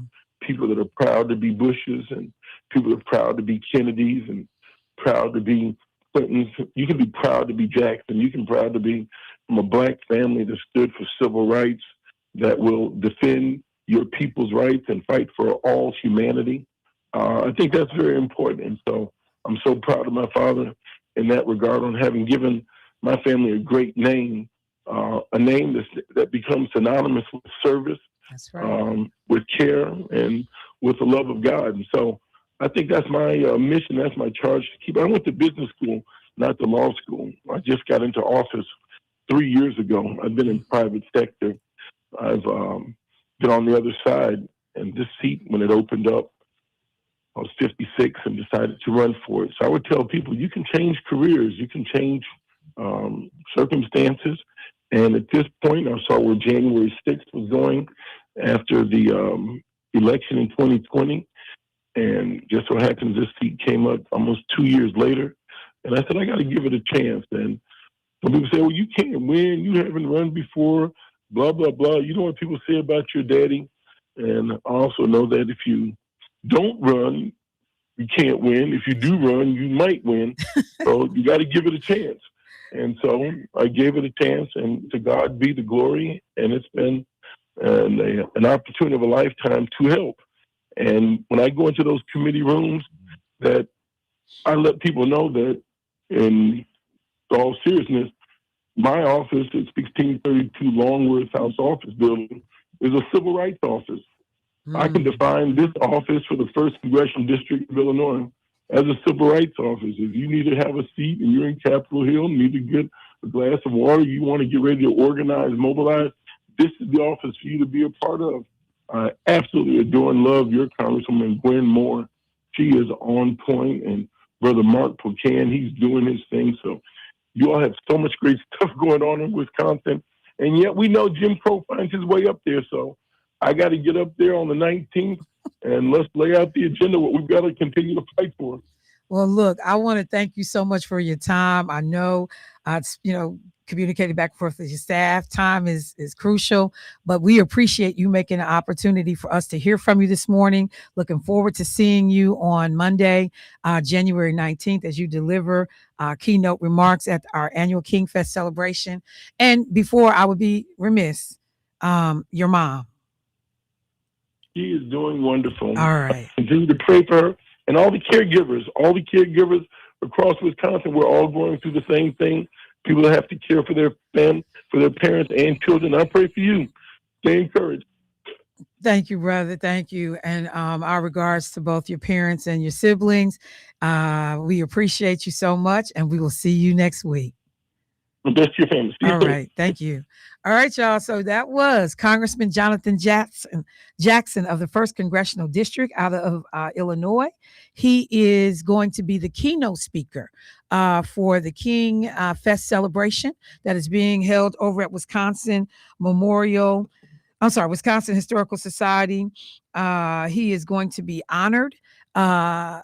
people that are proud to be Bushes and people that are proud to be Kennedys and proud to be Clintons, you can be proud to be Jackson. You can be proud to be from a Black family that stood for civil rights, that will defend your people's rights and fight for all humanity. I think that's very important. And so I'm so proud of my father in that regard on having given my family a great name, a name that becomes synonymous with service, that's right. With care, and with the love of God. And so I think that's my mission. That's my charge to keep. I went to business school, not to law school. I just got into office 3 years ago. I've been in private sector. I've been on the other side, and this seat, when it opened up, I was 56 and decided to run for it. So I would tell people, you can change careers, you can change circumstances. And at this point, I saw where January 6th was going after the election in 2020. And just so happens this seat came up almost 2 years later. And I said, I got to give it a chance. And some people say, well, you can't win. You haven't run before, blah, blah, blah. You know what people say about your daddy? And I also know that if you don't run, you can't win. If you do run, you might win. So you got to give it a chance. And so I gave it a chance, and to God be the glory. And it's been an opportunity of a lifetime to help. And when I go into those committee rooms, that I let people know that, in all seriousness, my office at 1632 Longworth House Office Building is a civil rights office. I can define this office for the 1st Congressional District of Illinois as a civil rights office. If you need to have a seat and you're in Capitol Hill, need to get a glass of water, you want to get ready to organize, mobilize, this is the office for you to be a part of. I absolutely adore and love your Congresswoman Gwen Moore. She is on point, and Brother Mark Pocan, he's doing his thing. So you all have so much great stuff going on in Wisconsin, and yet we know Jim Crow finds his way up there. So I got to get up there on the 19th, and let's lay out the agenda, what we've got to continue to fight for. Well, look, I want to thank you so much for your time. I know, communicating back and forth with your staff, time is crucial, but we appreciate you making an opportunity for us to hear from you this morning. Looking forward to seeing you on Monday, January 19th, as you deliver keynote remarks at our annual King Fest celebration. And before, I would be remiss, your mom. She is doing wonderful. All right. Continue to pray for her and all the caregivers across Wisconsin. We're all going through the same thing. People that have to care for their family, for their parents and children. I pray for you. Stay encouraged. Thank you, brother. Thank you. And our regards to both your parents and your siblings. We appreciate you so much, and we will see you next week. Best to your family. All right. Thank you. All right, y'all. So that was Congressman Jonathan Jackson of the 1st Congressional District out of Illinois. He is going to be the keynote speaker for the King Fest celebration that is being held over at Wisconsin Historical Society. He is going to be honored in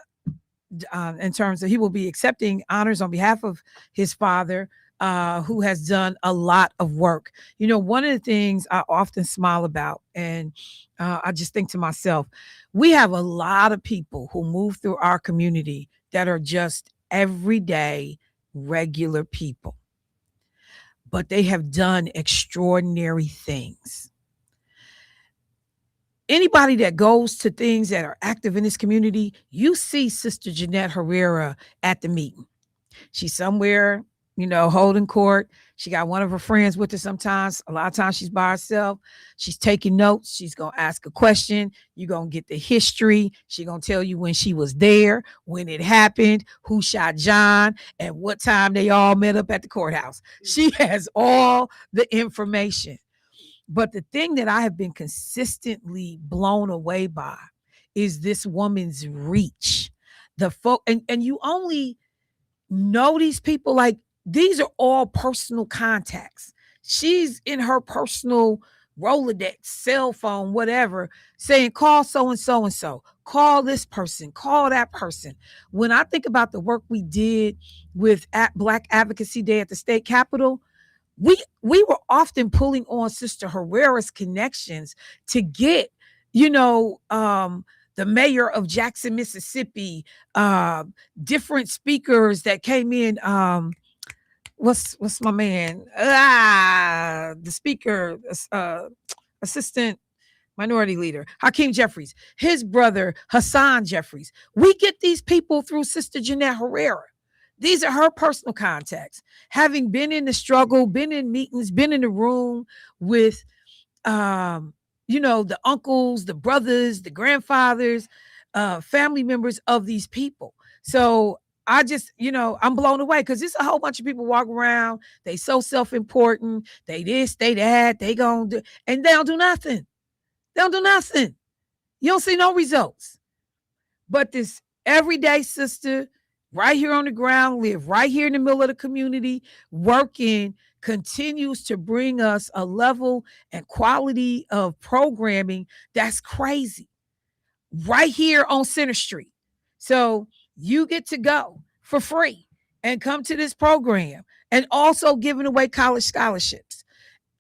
terms of, he will be accepting honors on behalf of his father, who has done a lot of work. You know, one of the things I often smile about, and I just think to myself, we have a lot of people who move through our community that are just everyday, regular people, but they have done extraordinary things. Anybody that goes to things that are active in this community, you see Sister Jeanette Herrera at the meeting. She's somewhere, holding court. She got one of her friends with her sometimes. A lot of times she's by herself. She's taking notes. She's going to ask a question. You're going to get the history. She's going to tell you when she was there, when it happened, who shot John, and what time they all met up at the courthouse. She has all the information. But the thing that I have been consistently blown away by is this woman's reach. And you only know these people, like, these are all personal contacts. She's in her personal Rolodex, cell phone, whatever, saying, call so and so and so, call this person, call that person. When I think about the work we did with Black Advocacy Day at the state capitol, we were often pulling on Sister Herrera's connections to get, the mayor of Jackson, Mississippi, different speakers that came in. What's my man? The speaker, assistant minority leader, Hakeem Jeffries, his brother, Hassan Jeffries. We get these people through Sister Jeanette Herrera. These are her personal contacts. Having been in the struggle, been in meetings, been in the room with, the uncles, the brothers, the grandfathers, family members of these people. So I just, I'm blown away because there's a whole bunch of people walk around. They so self-important. They this, they that, they gonna do, and they don't do nothing. They don't do nothing. You don't see no results. But this everyday sister right here on the ground, live right here in the middle of the community, working, continues to bring us a level and quality of programming that's crazy. Right here on Center Street. So you get to go for free and come to this program, and also giving away college scholarships,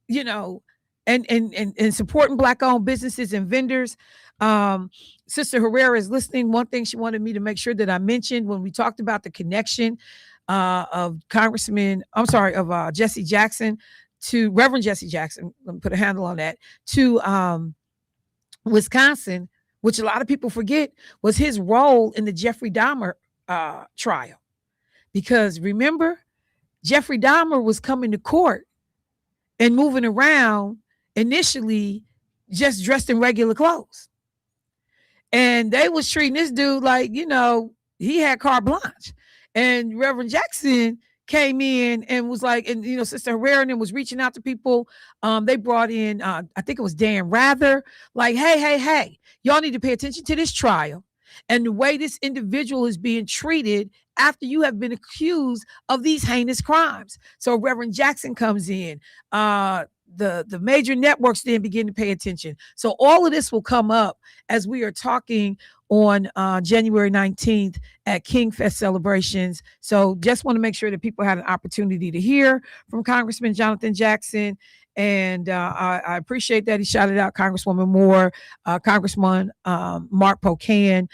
and supporting Black-owned businesses and vendors. Sister Herrera is listening. One thing she wanted me to make sure that I mentioned when we talked about the connection of Jesse Jackson to Reverend Jesse Jackson, let me put a handle on that, to Wisconsin, which a lot of people forget was his role in the Jeffrey Dahmer trial. Because remember, Jeffrey Dahmer was coming to court and moving around initially just dressed in regular clothes. And they was treating this dude like, he had carte blanche. And Reverend Jackson came in and was like, and Sister Herrera and was reaching out to people. They brought in, I think it was Dan Rather, like, hey, y'all need to pay attention to this trial and the way this individual is being treated after you have been accused of these heinous crimes. So Reverend Jackson comes in. The major networks then begin to pay attention. So all of this will come up as we are talking on January 19th at King Fest celebrations. So just want to make sure that people had an opportunity to hear from Congressman Jonathan Jackson. And I appreciate that he shouted out Congresswoman Moore, Congressman Mark Pocan,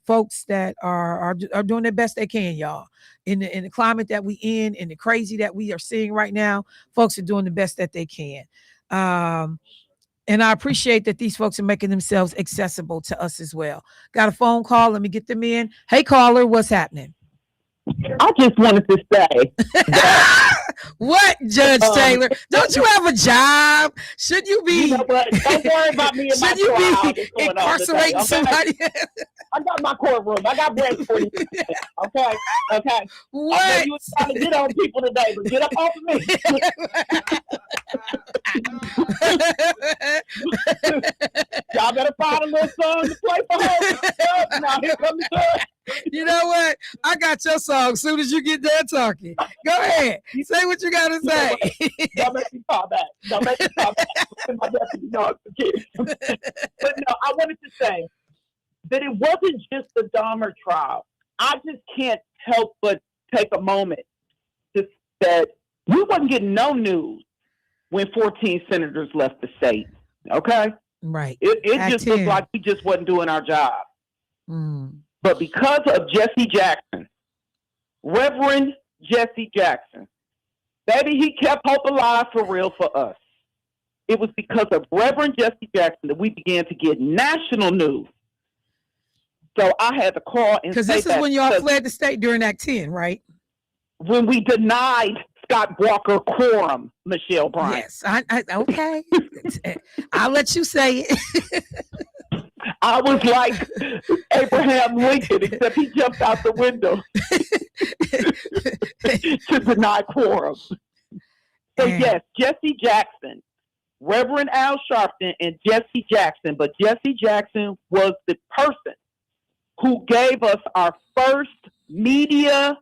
folks that are doing their best they can, y'all. In the climate that we in the crazy that we are seeing right now, folks are doing the best that they can. And I appreciate that these folks are making themselves accessible to us as well. Got a phone call. Let me get them in. Hey, caller, what's happening? I just wanted to say. What, Judge Taylor? Don't you have a job? Should you be? You know what? Don't worry about me and my trial. Should you be incarcerating somebody? I got my courtroom. I got bread for you. Okay. What? I know you were trying to get on people today, but get up off of me. Y'all better find a little song to play for her. Now here comes the judge. You know what? I got your song as soon as you get done talking. Go ahead. Say what you got to say. Don't make me call back. My deputy dog forget. But no, I wanted to say that it wasn't just the Dahmer trial. I just can't help but take a moment to that we wasn't getting no news when 14 senators left the state. Okay? Right. It just looked like we just wasn't doing our job. But because of Jesse Jackson, Reverend Jesse Jackson, baby, he kept hope alive for real for us. It was because of Reverend Jesse Jackson that we began to get national news. So I had to call and say that. Because this is when y'all fled the state during Act 10, right? When we denied Scott Walker quorum, Michelle Bryant. Yes, I okay. I'll let you say it. I was like Abraham Lincoln, except he jumped out the window to deny quorum. So yes, Jesse Jackson, Reverend Al Sharpton and Jesse Jackson, but Jesse Jackson was the person who gave us our first media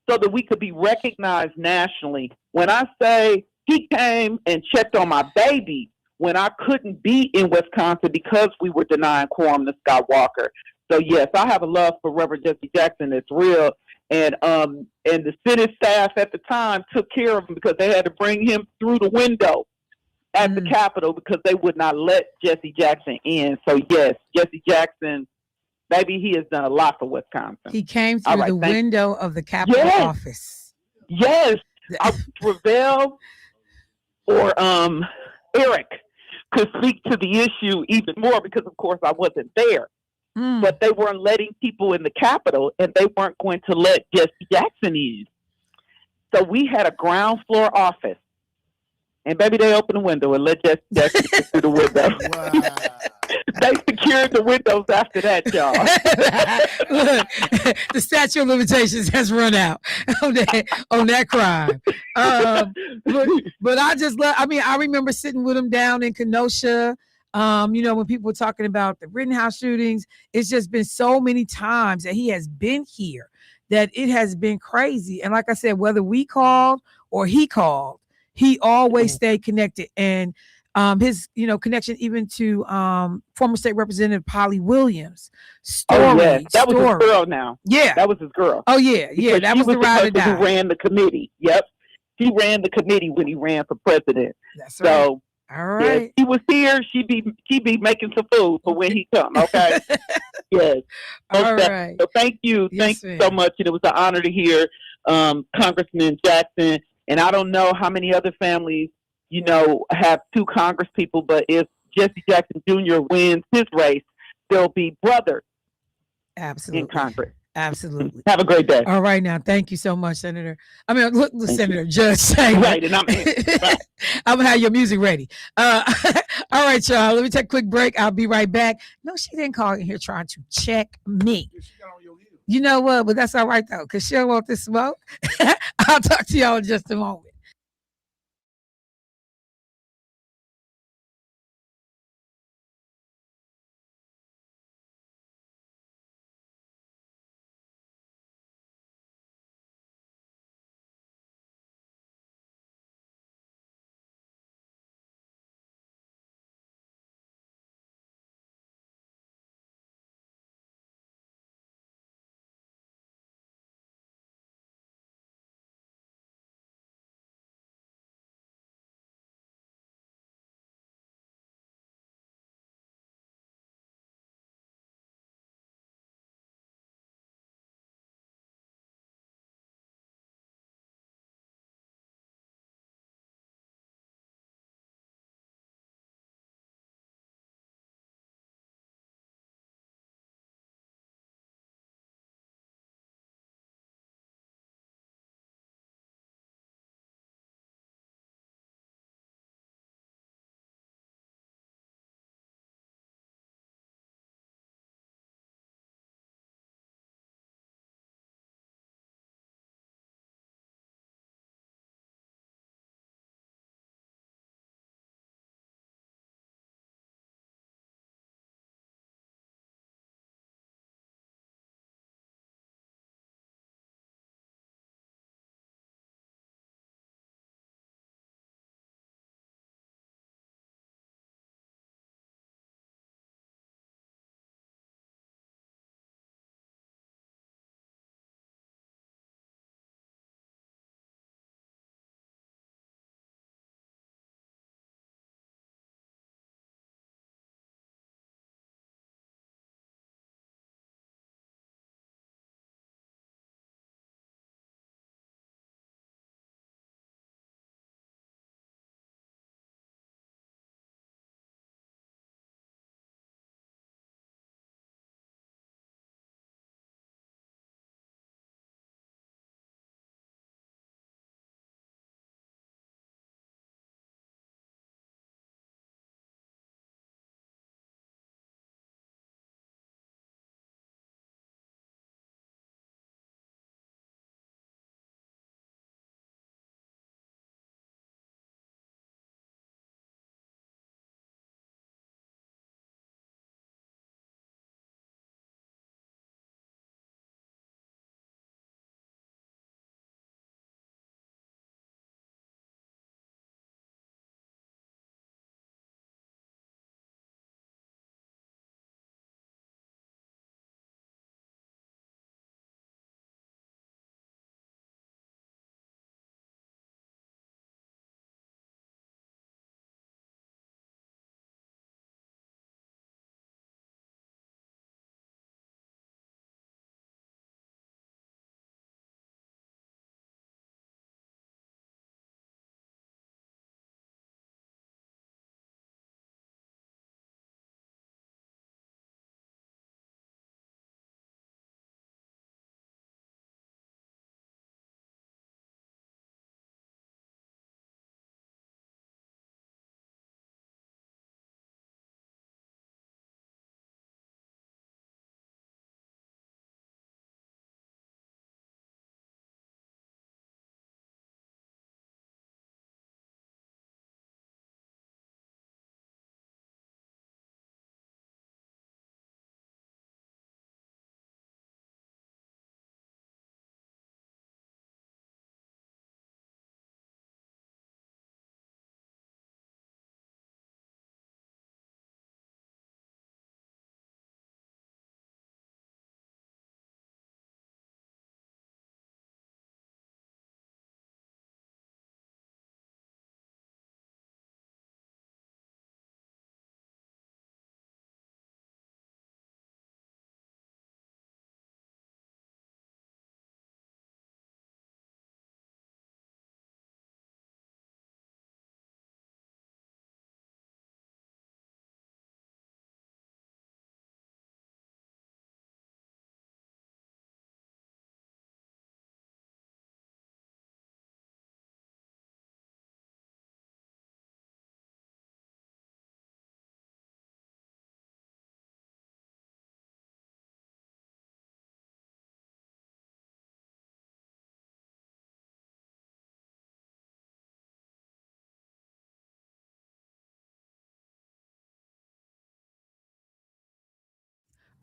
so that we could be recognized nationally. When I say He came and checked on my baby when I couldn't be in Wisconsin because we were denying quorum to Scott Walker. So yes, I have a love for Reverend Jesse Jackson. It's real. And the Senate staff at the time took care of him because they had to bring him through the window at the Capitol because they would not let Jesse Jackson in. So yes, Jesse Jackson, baby, he has done a lot for Wisconsin. He came through the window of the Capitol office. Yes. I Ravel or Eric could speak to the issue even more because of course I wasn't there. But they weren't letting people in the Capitol and they weren't going to let Jesse Jackson in. So we had a ground floor office. And baby, they opened the window and let Jesse Jackson through the window. They secured the windows after that, y'all. Look, the statute of limitations has run out on that crime. But I just love, I mean, I remember sitting with him down in Kenosha. When people were talking about the Rittenhouse shootings, it's just been so many times that he has been here that it has been crazy. And like I said, whether we called or he called, he always stayed connected. And his, connection even to former state representative Polly Williams. That was his girl now. Yeah. That was his girl. Oh, yeah. Yeah. That was the ride or die. Who ran the committee. Yep. He ran the committee when he ran for president. That's right. So, all right. If he was here, she'd be making some food for when he come. Okay. Yes. All right. So thank you. Yes, thank you so much. And it was an honor to hear Congressman Jackson. And I don't know how many other families, have two Congress people, but if Jesse Jackson Jr. wins his race, there'll be brothers in Congress. Absolutely. Have a great day. All right, now. Thank you so much, Senator. I mean, look, Senator, Judge Sanger. Right, and I'm in. Right. I'm gonna have your music ready. All right, y'all. Let me take a quick break. I'll be right back. No, she didn't call in here trying to check me. You know what? But that's all right though, because she don't want this smoke. I'll talk to y'all in just a moment.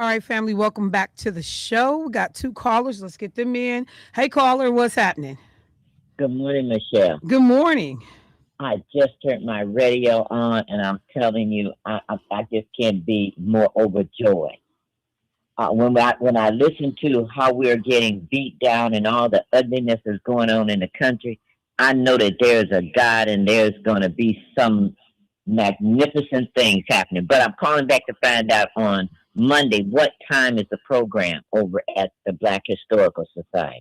All right, family, welcome back to the show. We got 2 callers. Let's get them in. Hey, caller, what's happening? Good morning, Michelle. Good morning. I just turned my radio on, and I'm telling you, I just can't be more overjoyed. When I listen to how we're getting beat down and all the ugliness that's going on in the country, I know that there's a God and there's going to be some magnificent things happening. But I'm calling back to find out on Monday what time is the program over at the Black Historical Society.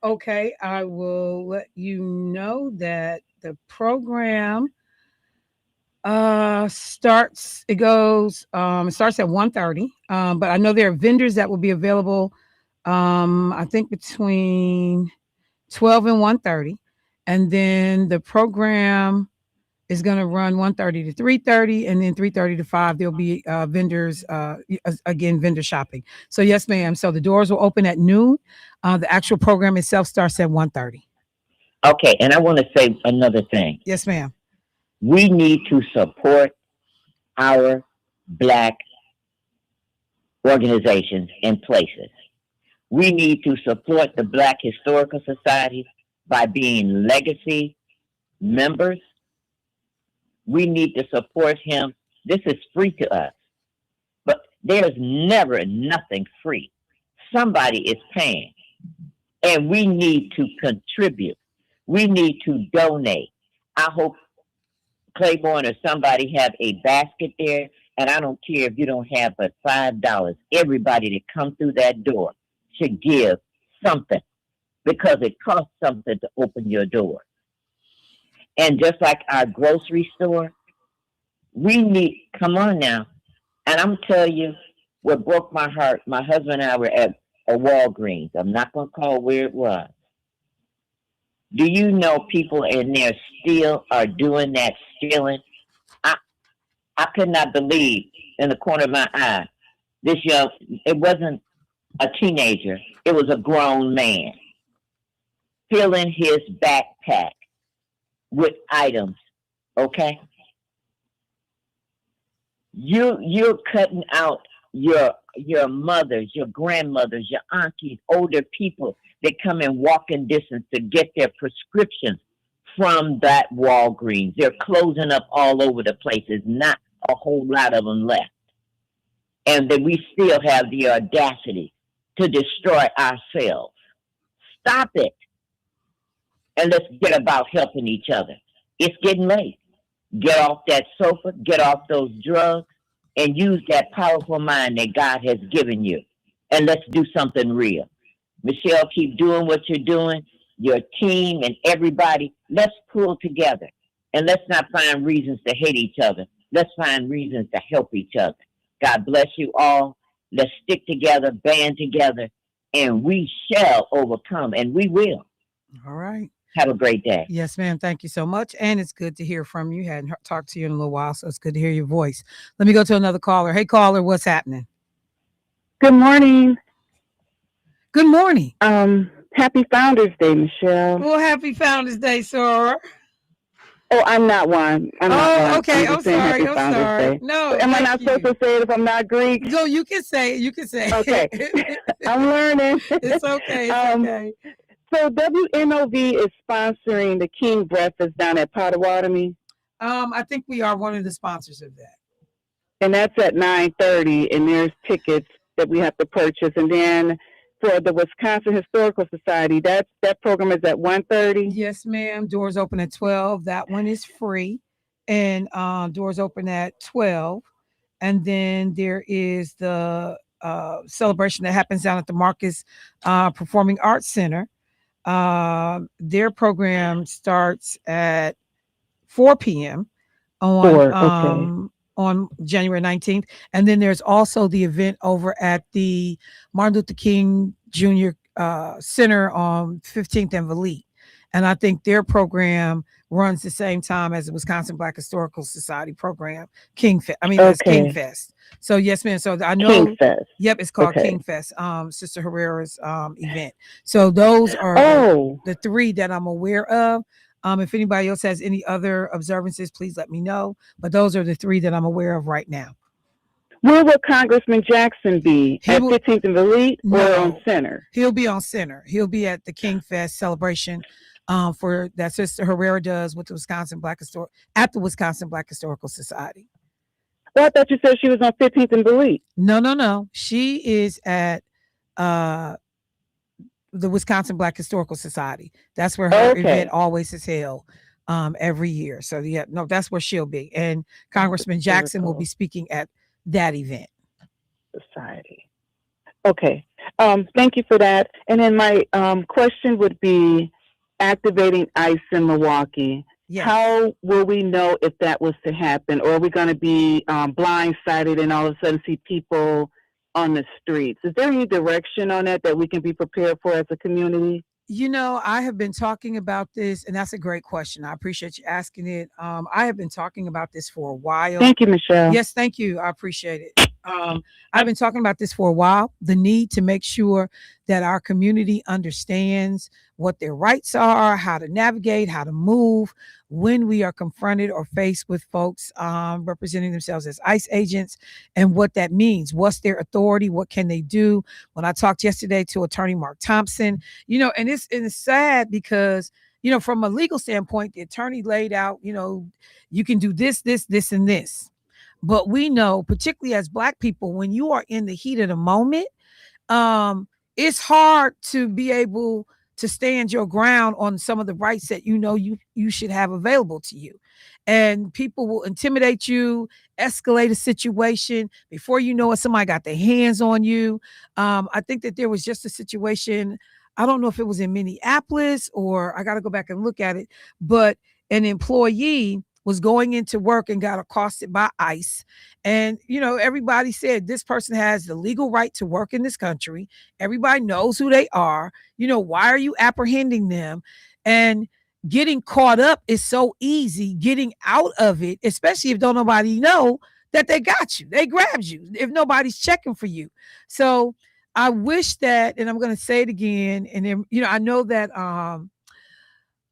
Okay, I will let you know that the program starts at 1:30. But I know there are vendors that will be available I think between 12 and 1:30. And then the program is going to run 1:30 to 3:30, and then 3:30 to 5 there'll be vendors again, vendor shopping. So yes, ma'am. So the doors will open at noon. The actual program itself starts at 1:30. Okay, and I want to say another thing. Yes, ma'am. We need to support our Black organizations and places. We need to support the Black Historical Society by being legacy members. We need to support him. This is free to us, but there's never nothing free. Somebody is paying, and we need to contribute. We need to donate. I hope Claiborne or somebody have a basket there, and I don't care if you don't have but $5. Everybody that comes through that door should give something, because it costs something to open your door. And just like our grocery store, we need, come on now. And I'm telling you, what broke my heart, my husband and I were at a Walgreens. I'm not going to call where it was. Do you know people in there still are doing that stealing? I could not believe in the corner of my eye, this young, it wasn't a teenager, it was a grown man, filling his backpack with items, okay? You're cutting out your mothers, your grandmothers, your aunties, older people that come in walking distance to get their prescriptions from that Walgreens. They're closing up all over the place. There's not a whole lot of them left. And then we still have the audacity to destroy ourselves. Stop it. And let's get about helping each other. It's getting late. Get off that sofa, get off those drugs, and use that powerful mind that God has given you. And let's do something real. Michelle, keep doing what you're doing. Your team and everybody, let's pull together. And let's not find reasons to hate each other. Let's find reasons to help each other. God bless you all. Let's stick together, band together, and we shall overcome, and we will. All right. Have a great day. Yes, ma'am. Thank you so much. And it's good to hear from you. Hadn't talked to you in a little while, so it's good to hear your voice. Let me go to another caller. Hey, caller, what's happening? Good morning. Good morning. Happy Founders Day, Michelle. Well, happy Founders Day, Sora. Oh, I'm not one. I'm not one. Okay. I'm I'm sorry. Happy I'm Founders sorry. Day. No. But am I not supposed to say it if I'm not Greek? No, you can say it. You can say it. Okay. I'm learning. It's okay. It's okay. So WNOV is sponsoring the King Breakfast down at Potawatomi. I think we are one of the sponsors of that. And that's at 9:30, and there's tickets that we have to purchase. And then for the Wisconsin Historical Society, that program is at 1:30. Yes, ma'am. Doors open at 12. That one is free. And doors open at 12. And then there is the celebration that happens down at the Marcus Performing Arts Center. Their program starts at 4 p.m. on January 19th. And then there's also the event over at the Martin Luther King Jr. Center on 15th and Valete. And I think their program runs the same time as the Wisconsin Black Historical Society program, King Fest. That's King Fest. So yes, ma'am. So I know. King Fest. Yep, it's called King Fest. Sister Herrera's event. So those are the three that I'm aware of. If anybody else has any other observances, please let me know. But those are the three that I'm aware of right now. Where will Congressman Jackson be? At 15th and Elite or on Center? He'll be on Center. He'll be at the King Fest celebration for that Sister Herrera does with the Wisconsin Black Historical Society. Well, I thought you said she was on 15th and Elite. No. She is at the Wisconsin Black Historical Society. That's where her event always is held every year. So that's where she'll be. And Congressman Jackson will be speaking at that event. Society. Okay. Thank you for that. And then my question would be activating ICE in Milwaukee. Yes. How will we know if that was to happen? Or are we going to be blindsided and all of a sudden see people on the streets? Is there any direction on that we can be prepared for as a community? I have been talking about this, and that's a great question. I appreciate you asking it. I have been talking about this for a while. Thank you, Michelle. Yes, thank you. I appreciate it. I've been talking about this for a while, the need to make sure that our community understands what their rights are, how to navigate, how to move when we are confronted or faced with folks representing themselves as ICE agents, and what that means. What's their authority? What can they do? When I talked yesterday to Attorney Mark Thompson, and it's sad because, from a legal standpoint, the attorney laid out, you can do this, and this. But we know, particularly as Black people, when you are in the heat of the moment, it's hard to be able to stand your ground on some of the rights that you should have available to you. And people will intimidate you, escalate a situation. Before you know it, somebody got their hands on you. I think that there was just a situation, I don't know if it was in Minneapolis, or I got to go back and look at it, but an employee was going into work and got accosted by ICE. And, everybody said this person has the legal right to work in this country. Everybody knows who they are. Why are you apprehending them? And getting caught up is so easy. Getting out of it, especially if don't nobody know that they got you. They grabbed you if nobody's checking for you. So I wish that, and I'm going to say it again, and then, I know that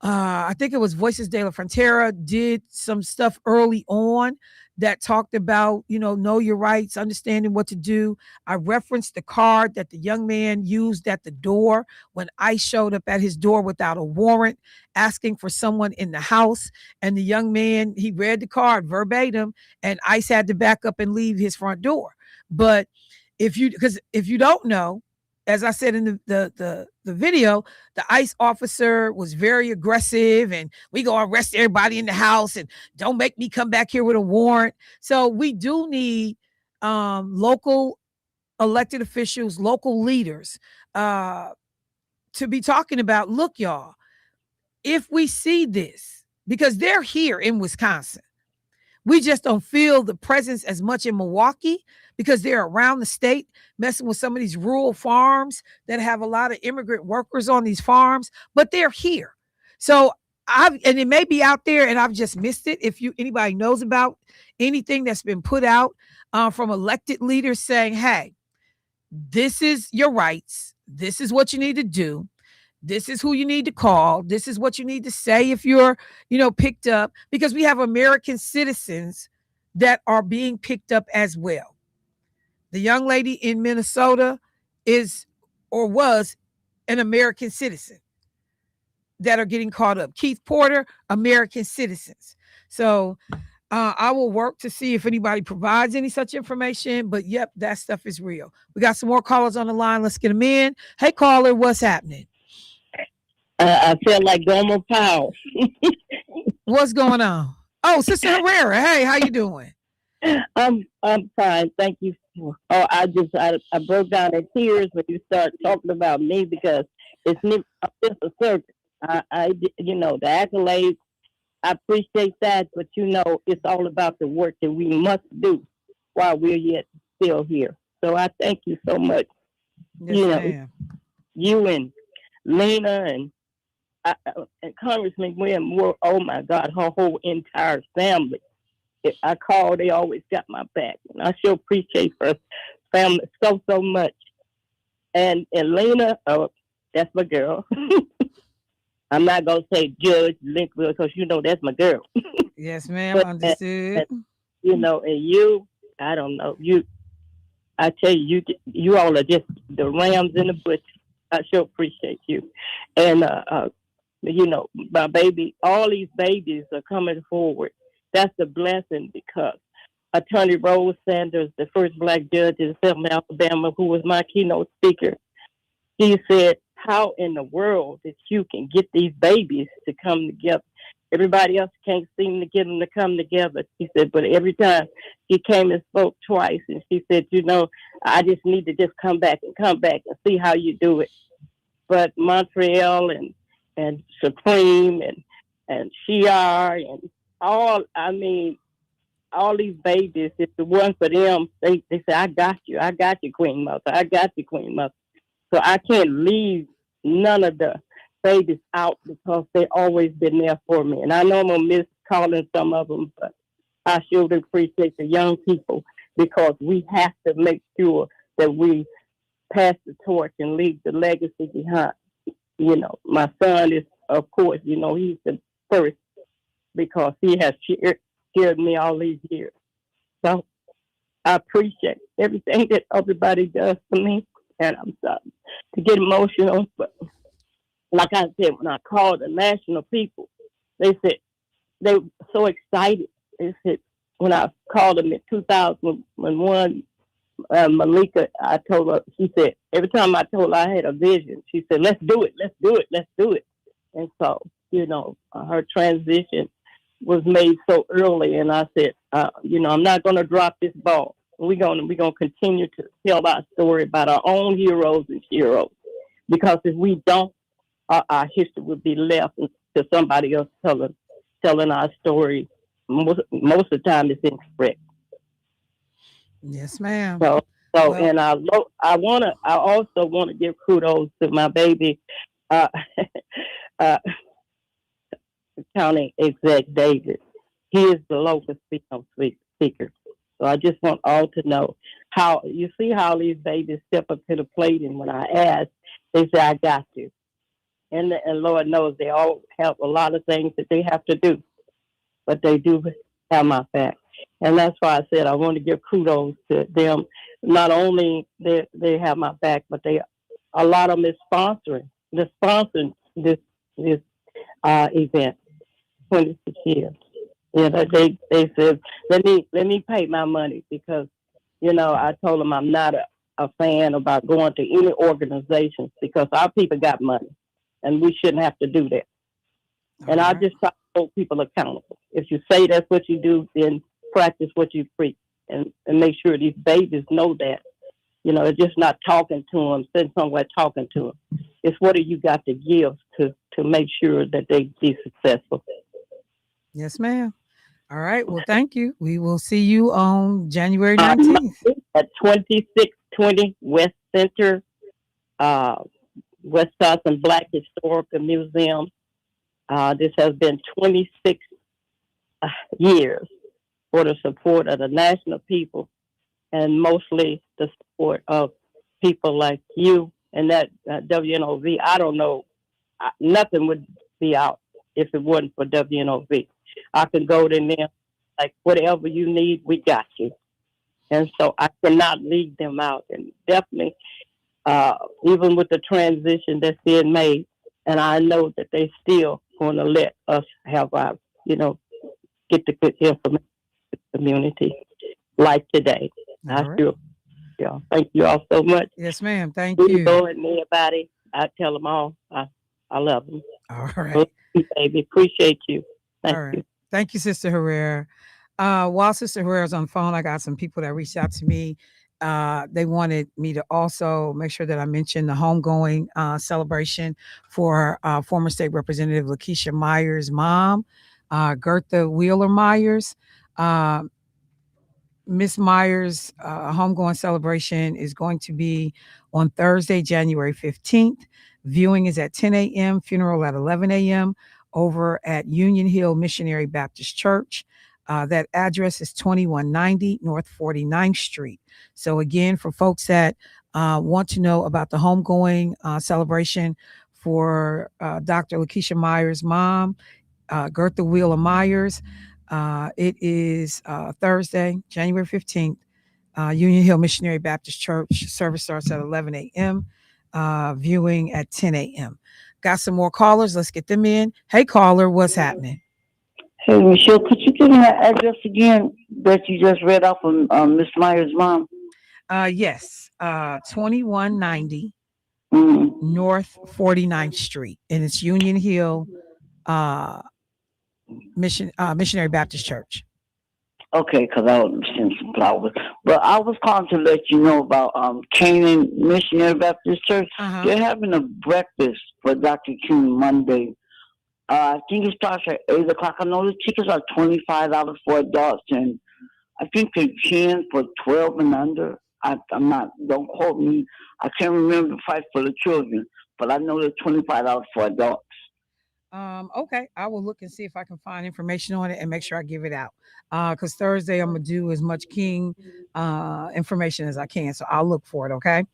I think it was Voices de la Frontera did some stuff early on that talked about, know your rights, understanding what to do. I referenced the card that the young man used at the door when ICE showed up at his door without a warrant, asking for someone in the house. And the young man, he read the card verbatim, and ICE had to back up and leave his front door. But if you don't know, as I said in the video, the ICE officer was very aggressive, and we go arrest everybody in the house and don't make me come back here with a warrant. So we do need local elected officials, local leaders to be talking about, look, y'all, if we see this, because they're here in Wisconsin, we just don't feel the presence as much in Milwaukee because they're around the state messing with some of these rural farms that have a lot of immigrant workers on these farms, but they're here. So and it may be out there and I've just missed it. If anybody knows about anything that's been put out from elected leaders saying, hey, this is your rights. This is what you need to do. This is who you need to call. This is what you need to say if you're, picked up, because we have American citizens that are being picked up as well. The young lady in Minnesota is or was an American citizen that are getting caught up. Keith Porter, American citizens. So I will work to see if anybody provides any such information. But yep, that stuff is real. We got some more callers on the line. Let's get them in. Hey, caller, what's happening? I feel like Gomer Powell. What's going on? Oh, Sister Herrera. Hey, how you doing? I'm fine, thank you. I broke down in tears when you start talking about me because I'm just a servant. The accolades, I appreciate that, but it's all about the work that we must do while we're yet still here. So I thank you so much. Yes, you and Lena and Congressman William, oh my God, her whole entire family. If I call, they always got my back. And I sure appreciate her family so much. And Lena, that's my girl. I'm not going to say Judge Linkville because that's my girl. Yes, ma'am. Understood. And you, I don't know, I tell you, you all are just the rams in the bush. I sure appreciate you. And, you know, my baby, all these babies are coming forward. That's a blessing because Attorney Rose Sanders, the first black judge in Selma, Alabama, who was my keynote speaker, she said, how in the world that you can get these babies to come together? Everybody else can't seem to get them to come together. She said, but every time she came and spoke twice, and she said, you know, I just need to just come back and see how you do it. But Montreal and Supreme and Shiar and all, I mean, all these babies, it's the one for them. They say, I got you, Queen Mother. I got you, Queen Mother. So I can't leave none of the babies out because they always been there for me. And I know I'm going to miss calling some of them, but I sure appreciate the young people because we have to make sure that we pass the torch and leave the legacy behind. You know, my son is, of course, you know, he's the first because he has cheered me all these years. So I appreciate everything that everybody does for me. And I'm sorry to get emotional, but like I said, when I called the national people, they said they were so excited. They said when I called them in 2001, Malika, I told her, she said, every time I told her I had a vision, she said, let's do it. And so, you know, her transition was made so early. And I said, you know, I'm not going to drop this ball. We're going to continue to tell our story about our own heroes and heroes. Because if we don't, our history would be left to somebody else telling our story. Most of the time it's incorrect. Yes, ma'am. So well, and I also want to give kudos to my baby, County Exec David. He is the local speaker. So I just want all to know how you see how these babies step up to the plate, and when I ask, they say, "I got you." And Lord knows they all have a lot of things that they have to do, but they do have my back. And that's why I said I want to give kudos to them. Not only they have my back, but a lot of them is sponsoring. They're sponsoring this event. 26 years. You know, they said let me pay my money because, you know, I told them I'm not a fan about going to any organizations because our people got money and we shouldn't have to do that. And I just try to hold people accountable. If you say that's what you do, then practice what you preach and make sure these babies know that. You know, it's just not talking to them, sitting somewhere talking to them. It's what do you got to give to make sure that they be successful. Yes, ma'am. All right. Well, thank you. We will see you on January 19th. At 2620 West Center, Wisconsin Black Historical Museum. This has been 26 years for the support of the national people and mostly the support of people like you and that WNOV. I don't know. Nothing would be out if it wasn't for WNOV. I can go to them, like, whatever you need, we got you. And so I cannot leave them out. And definitely, even with the transition that's being made, and I know that they still going to let us have our, you know, get the good information to the community like today. Yeah. Thank you all so much. Yes, ma'am. Thank you. And everybody, I tell them all, I love them. All right. Baby, appreciate you. Thank you. Thank you, Sister Herrera. While Sister Herrera's on the phone, I got some people that reached out to me. They wanted me to also make sure that I mention the homegoing celebration for former State Representative Lakeisha Myers' mom, Gertha Wheeler Myers. Miss Myers' homegoing celebration is going to be on Thursday, January 15th. Viewing is at 10 a.m., funeral at 11 a.m. over at Union Hill Missionary Baptist Church. That address is 2190 North 49th Street. So again, for folks that want to know about the homegoing celebration for Dr. Lakeisha Myers' mom, Gertha Wheeler Myers, it is Thursday, January 15th Union Hill Missionary Baptist Church. Service starts at 11 a.m. Viewing at 10 a.m. Got some more callers. Let's get them in. Hey, caller, what's happening? Hey, Michelle, could you give me that address again that you just read off of Miss Myers' mom? Yes, 2190 North 49th Street, and it's Union Hill Missionary Baptist Church. Okay, because I was seeing some flowers. But I was calling to let you know about Canaan Missionary Baptist Church. They're having a breakfast for Dr. King Monday. I think it starts at 8 o'clock. I know the tickets are $25 for adults, and I think they can for 12 and under. I'm not, don't quote me. I can't remember the price for the children, but I know they're $25 for adults. Okay, I will look and see if I can find information on it and make sure I give it out. Because Thursday I'm gonna do as much King information as I can, so I'll look for it. Okay.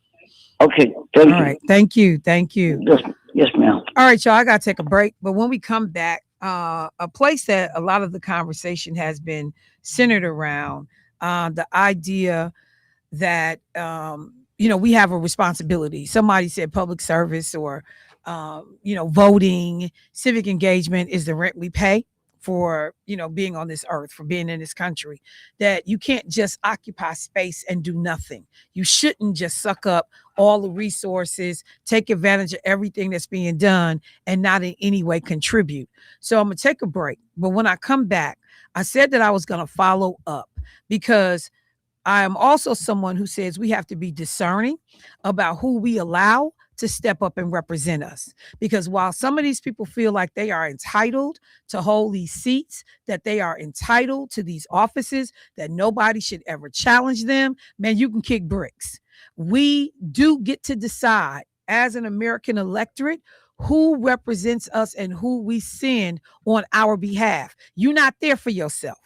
Okay. Thank you. All right. Thank you. Thank you. Yes, ma'am. All right, y'all. I gotta take a break, but when we come back, a place that a lot of the conversation has been centered around the idea that we have a responsibility. Somebody said public service or voting, civic engagement is the rent we pay for being on this earth, for being in this country. That you can't just occupy space and do nothing. You shouldn't just suck up all the resources, take advantage of everything that's being done, and not in any way contribute. So I'm gonna take a break, but when I come back, I said that I was gonna follow up because I am also someone who says we have to be discerning about who we allow to step up and represent us. Because while some of these people feel like they are entitled to hold these seats, that they are entitled to these offices, that nobody should ever challenge them, man, you can kick bricks. We do get to decide as an American electorate who represents us and who we send on our behalf. You're not there for yourself.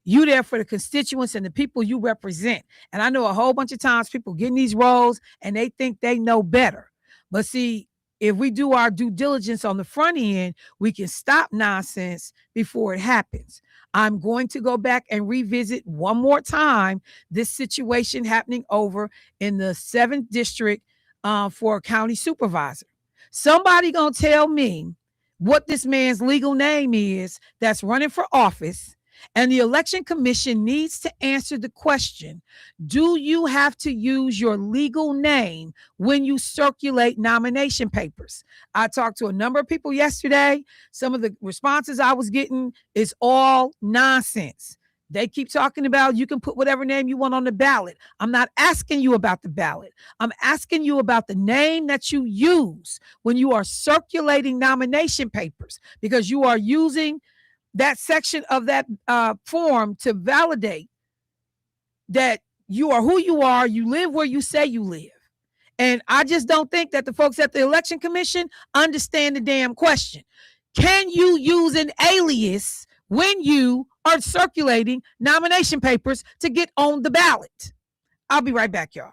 You there for the constituents and the people you represent. And I know a whole bunch of times people get in these roles and they think they know better. But see, if we do our due diligence on the front end, we can stop nonsense before it happens. I'm going to go back and revisit one more time this situation happening over in the 7th district for a county supervisor. Somebody gonna tell me what this man's legal name is that's running for office. And the election commission needs to answer the question, do you have to use your legal name when you circulate nomination papers? I talked to a number of people yesterday. Some of the responses I was getting is all nonsense. They keep talking about you can put whatever name you want on the ballot. I'm not asking you about the ballot. I'm asking you about the name that you use when you are circulating nomination papers, because you are using that section of that form to validate that you are who you are, you live where you say you live. And I just don't think that the folks at the election commission understand the damn question. Can you use an alias when you are circulating nomination papers to get on the ballot? I'll be right back, y'all.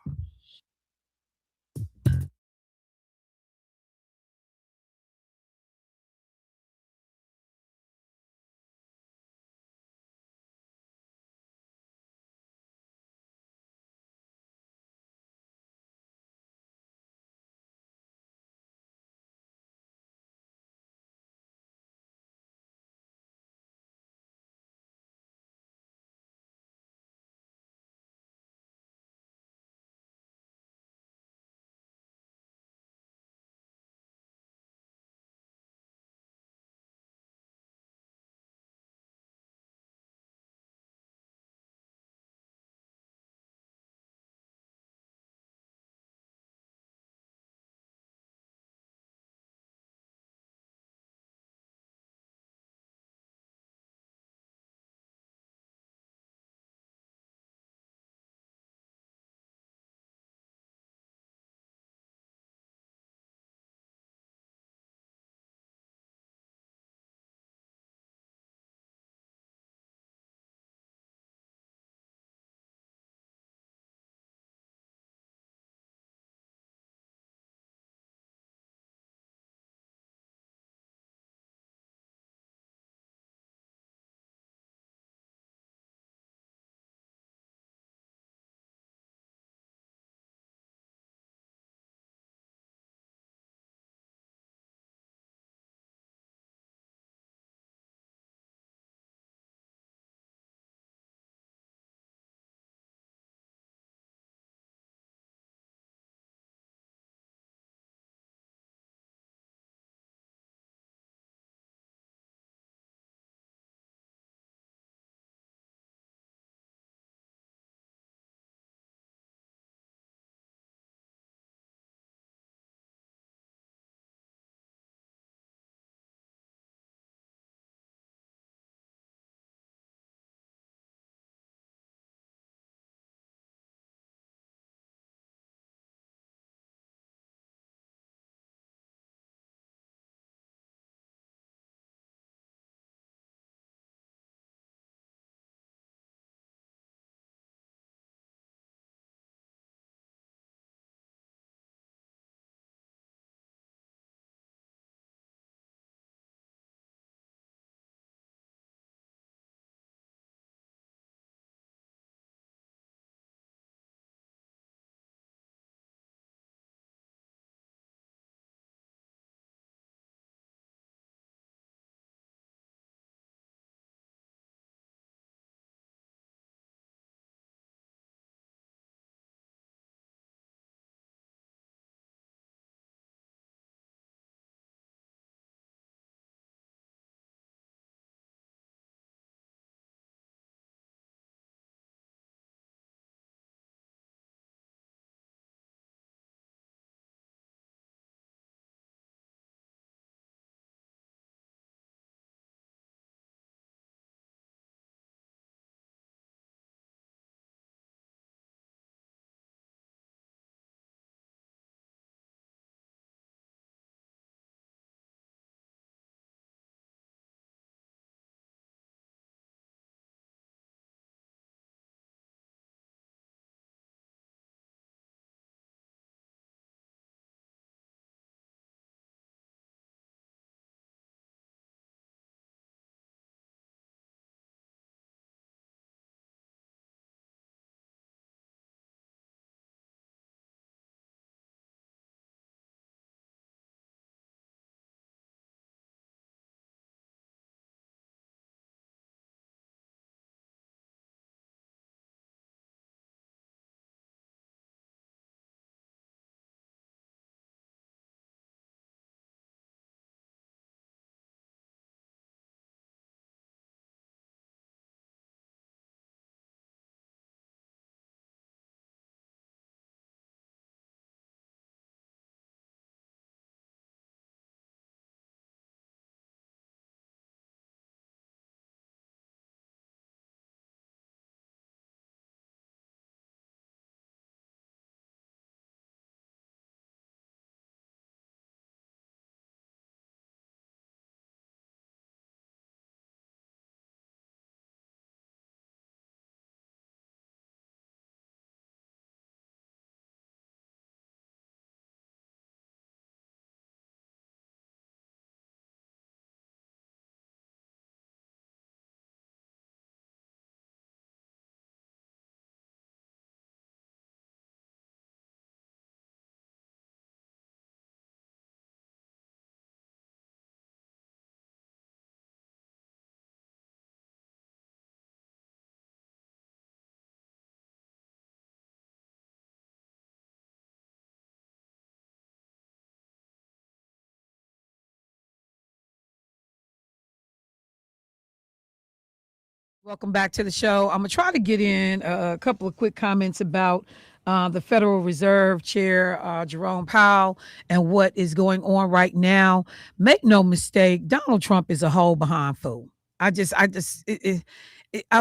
Welcome back to the show. I'm going to try to get in a couple of quick comments about the Federal Reserve Chair, Jerome Powell, and what is going on right now. Make no mistake, Donald Trump is a whole behind fool. I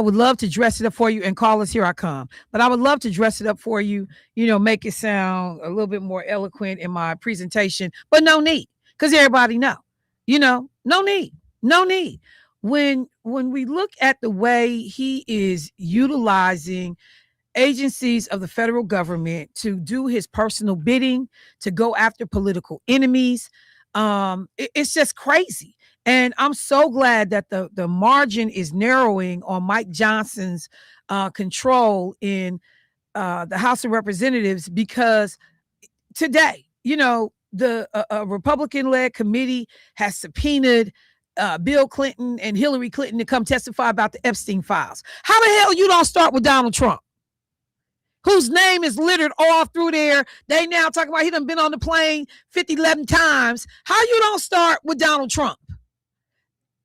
would love to dress it up for you and call us, here I come. But I would love to dress it up for you, make it sound a little bit more eloquent in my presentation, but no need, because everybody know, no need. When we look at the way he is utilizing agencies of the federal government to do his personal bidding, to go after political enemies, it's just crazy. And I'm so glad that the margin is narrowing on Mike Johnson's control in the House of Representatives, because today, the Republican-led committee has subpoenaed Bill Clinton and Hillary Clinton to come testify about the Epstein files. How the hell you don't start with Donald Trump, whose name is littered all through there? They now talking about he done been on the plane 11 times. How you don't start with Donald Trump?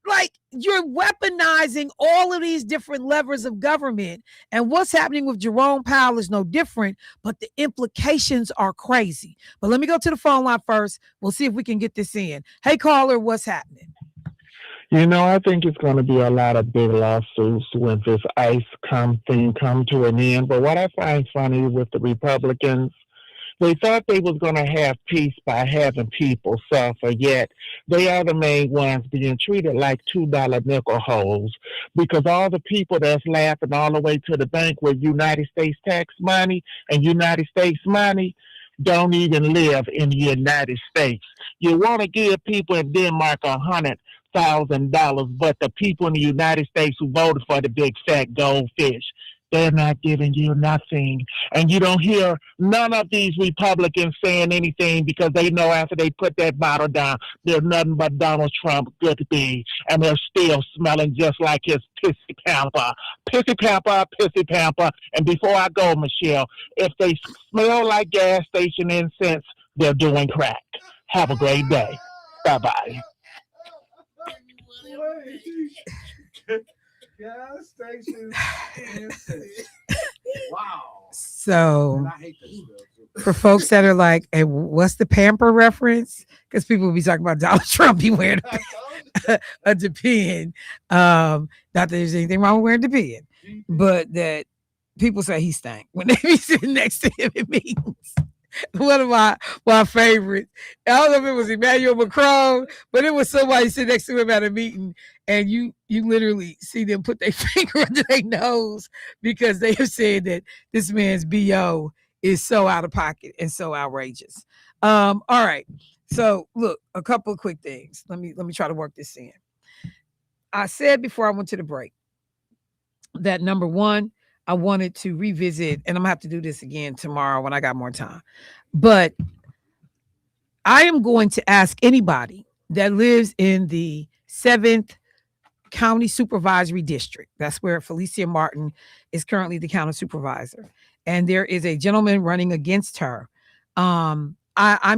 Like, you're weaponizing all of these different levers of government. And what's happening with Jerome Powell is no different, but the implications are crazy. But let me go to the phone line first. We'll see if we can get this in. Hey, caller, what's happening? I think it's going to be a lot of big lawsuits when this ICE thing come to an end. But what I find funny with the Republicans, they thought they was going to have peace by having people suffer, yet they are the main ones being treated like $2 nickel holes, because all the people that's laughing all the way to the bank with United States tax money and United States money don't even live in the United States. You want to give people in Denmark $100,000, but the people in the United States who voted for the big fat goldfish, they're not giving you nothing. And you don't hear none of these Republicans saying anything, because they know after they put that bottle down, there's nothing but Donald Trump good to be. And they're still smelling just like his pissy pamper. Pissy pamper, pissy pamper. And before I go, Michelle, if they smell like gas station incense, they're doing crack. Have a great day. Bye-bye. Gas station. Wow. So for folks that are like, hey, what's the pamper reference? Because people will be talking about Donald Trump be wearing a depend. Not that there's anything wrong with wearing depend, but that people say he stank when they be sitting next to him in meetings. One of my favorites, I don't know if it was Emmanuel Macron, but it was somebody sitting next to him at a meeting, and you literally see them put their finger under their nose, because they have said that this man's BO is so out of pocket and so outrageous. All right. So look, a couple of quick things. Let me try to work this in. I said before I went to the break that, number one, I wanted to revisit, and I'm gonna have to do this again tomorrow when I got more time. But I am going to ask anybody that lives in the 7th County Supervisory District. That's where Felicia Martin is currently the county supervisor. And there is a gentleman running against her. I'm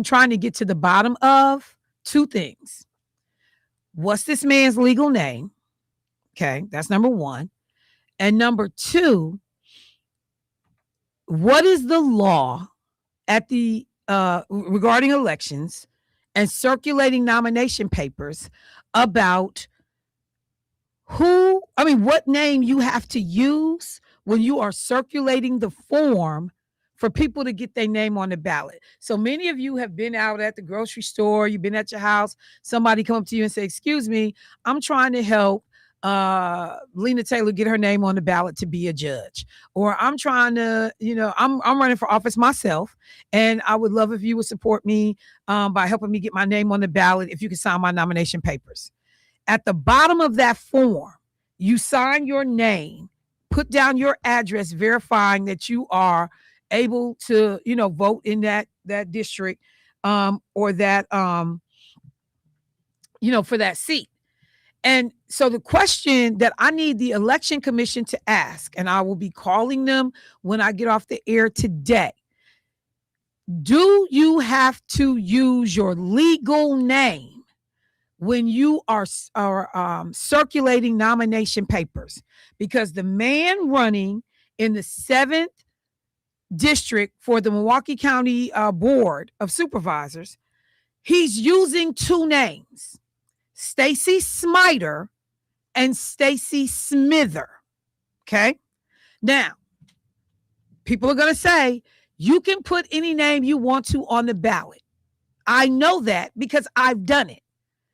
trying to get to the bottom of two things. What's this man's legal name? Okay, that's number one. And number two, what is the law at the regarding elections and circulating nomination papers about what name you have to use when you are circulating the form for people to get their name on the ballot. So many of you have been out at the grocery store, you've been at your house, somebody come up to you and say, excuse me, I'm trying to help Lena Taylor get her name on the ballot to be a judge, or I'm trying to, I'm running for office myself, and I would love if you would support me by helping me get my name on the ballot. If you can sign my nomination papers. At the bottom of that form, you sign your name, put down your address, verifying that you are able to, vote in that district, or that, for that seat. And so the question that I need the Election Commission to ask, and I will be calling them when I get off the air today, do you have to use your legal name when you are circulating nomination papers, because the man running in the 7th district for the Milwaukee County Board of Supervisors, he's using two names, Stacy Smiter and Stacy Smither. Okay. Now, people are going to say, you can put any name you want to on the ballot. I know that because I've done it.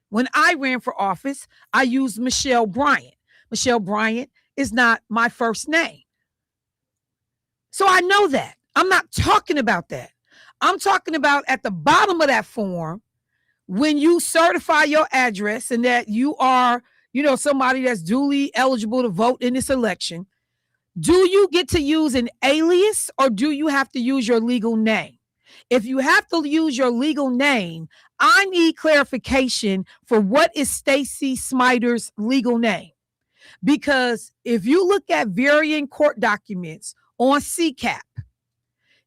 When I ran for office, I used Michelle Bryant. Michelle Bryant is not my first name. So I know that. I'm not talking about that. I'm talking about at the bottom of that form, when you certify your address and that you are, somebody that's duly eligible to vote in this election, do you get to use an alias or do you have to use your legal name? If you have to use your legal name, I need clarification for what is Stacy Smiter's legal name. Because if you look at varying court documents on CCAP,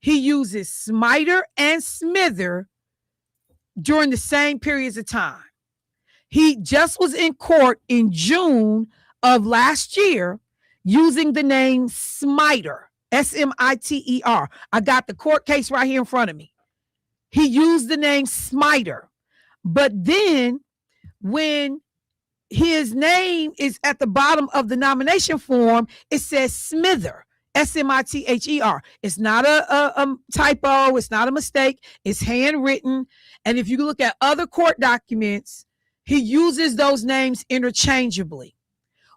he uses Smiter and Smither during the same periods of time. He just was in court in June of last year using the name Smiter, Smiter. I got the court case right here in front of me. He used the name Smiter. But then when his name is at the bottom of the nomination form, it says Smither, Smither. It's not a typo. It's not a mistake. It's handwritten. And if you look at other court documents, he uses those names interchangeably.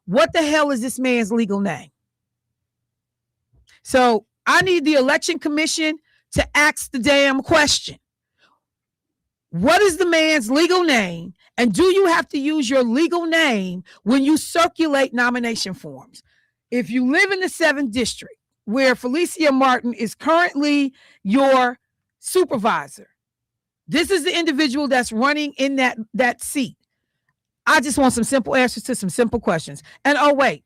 What the hell is this man's legal name? So I need the Election Commission to ask the damn question. What is the man's legal name? And do you have to use your legal name when you circulate nomination forms? If you live in the 7th district, where Felicia Martin is currently your supervisor, this is the individual that's running in that seat. I just want some simple answers to some simple questions. And oh, wait,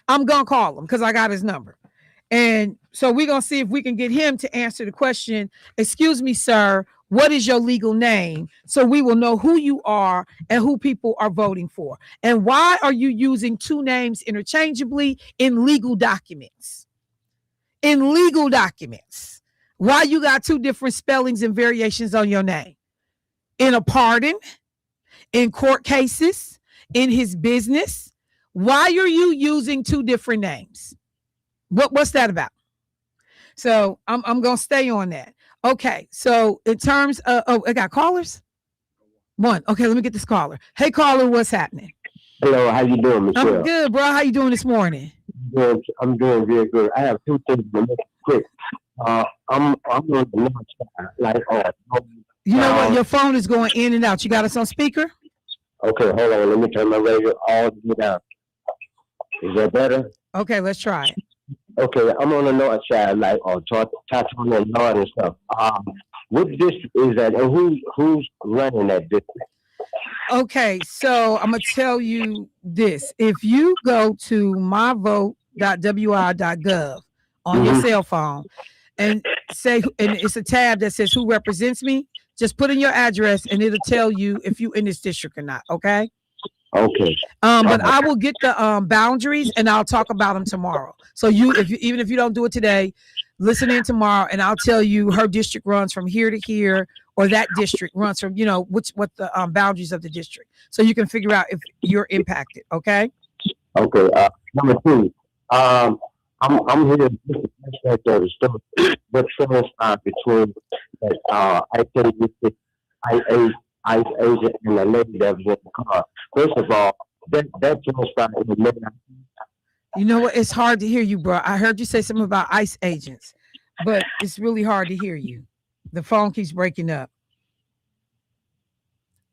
I'm going to call him because I got his number. And so we're going to see if we can get him to answer the question. Excuse me, sir, what is your legal name? So we will know who you are and who people are voting for. And why are you using two names interchangeably in legal documents? In legal documents. Why you got two different spellings and variations on your name? In a pardon, in court cases, in his business. Why are you using two different names? What's that about? So I'm going to stay on that. Okay, so in terms of, I got callers? One. Okay, let me get this caller. Hey, caller, what's happening? Hello, how you doing, Michelle? I'm good, bro. How you doing this morning? Good. I'm doing real good. I have two things to make it quick. I'm on the north side, like you know what? Your phone is going in and out. You got us on speaker? Okay, hold on. Let me turn my radio all the way down. Is that better? Okay, let's try it. Okay, I'm on the north side, like Tatooine and North and stuff. What district is that, and who's running that district? Okay, so I'm gonna tell you this: if you go to myvote.wi.gov on your cell phone and say, and it's a tab that says "Who represents me," just put in your address, and it'll tell you if you in this district or not. Okay. Okay. But I will get the boundaries and I'll talk about them tomorrow. So even if you don't do it today, listen in tomorrow and I'll tell you her district runs from here to here, or that district runs from, what the boundaries of the district. So you can figure out if you're impacted. Okay. Okay. Number two, I'm here to aspect of the story. What transpired between ICE agent and the lady that was in the car. First of all, that transpired in the middle. You know what? It's hard to hear you, bro. I heard you say something about ICE agents, but it's really hard to hear you. The phone keeps breaking up.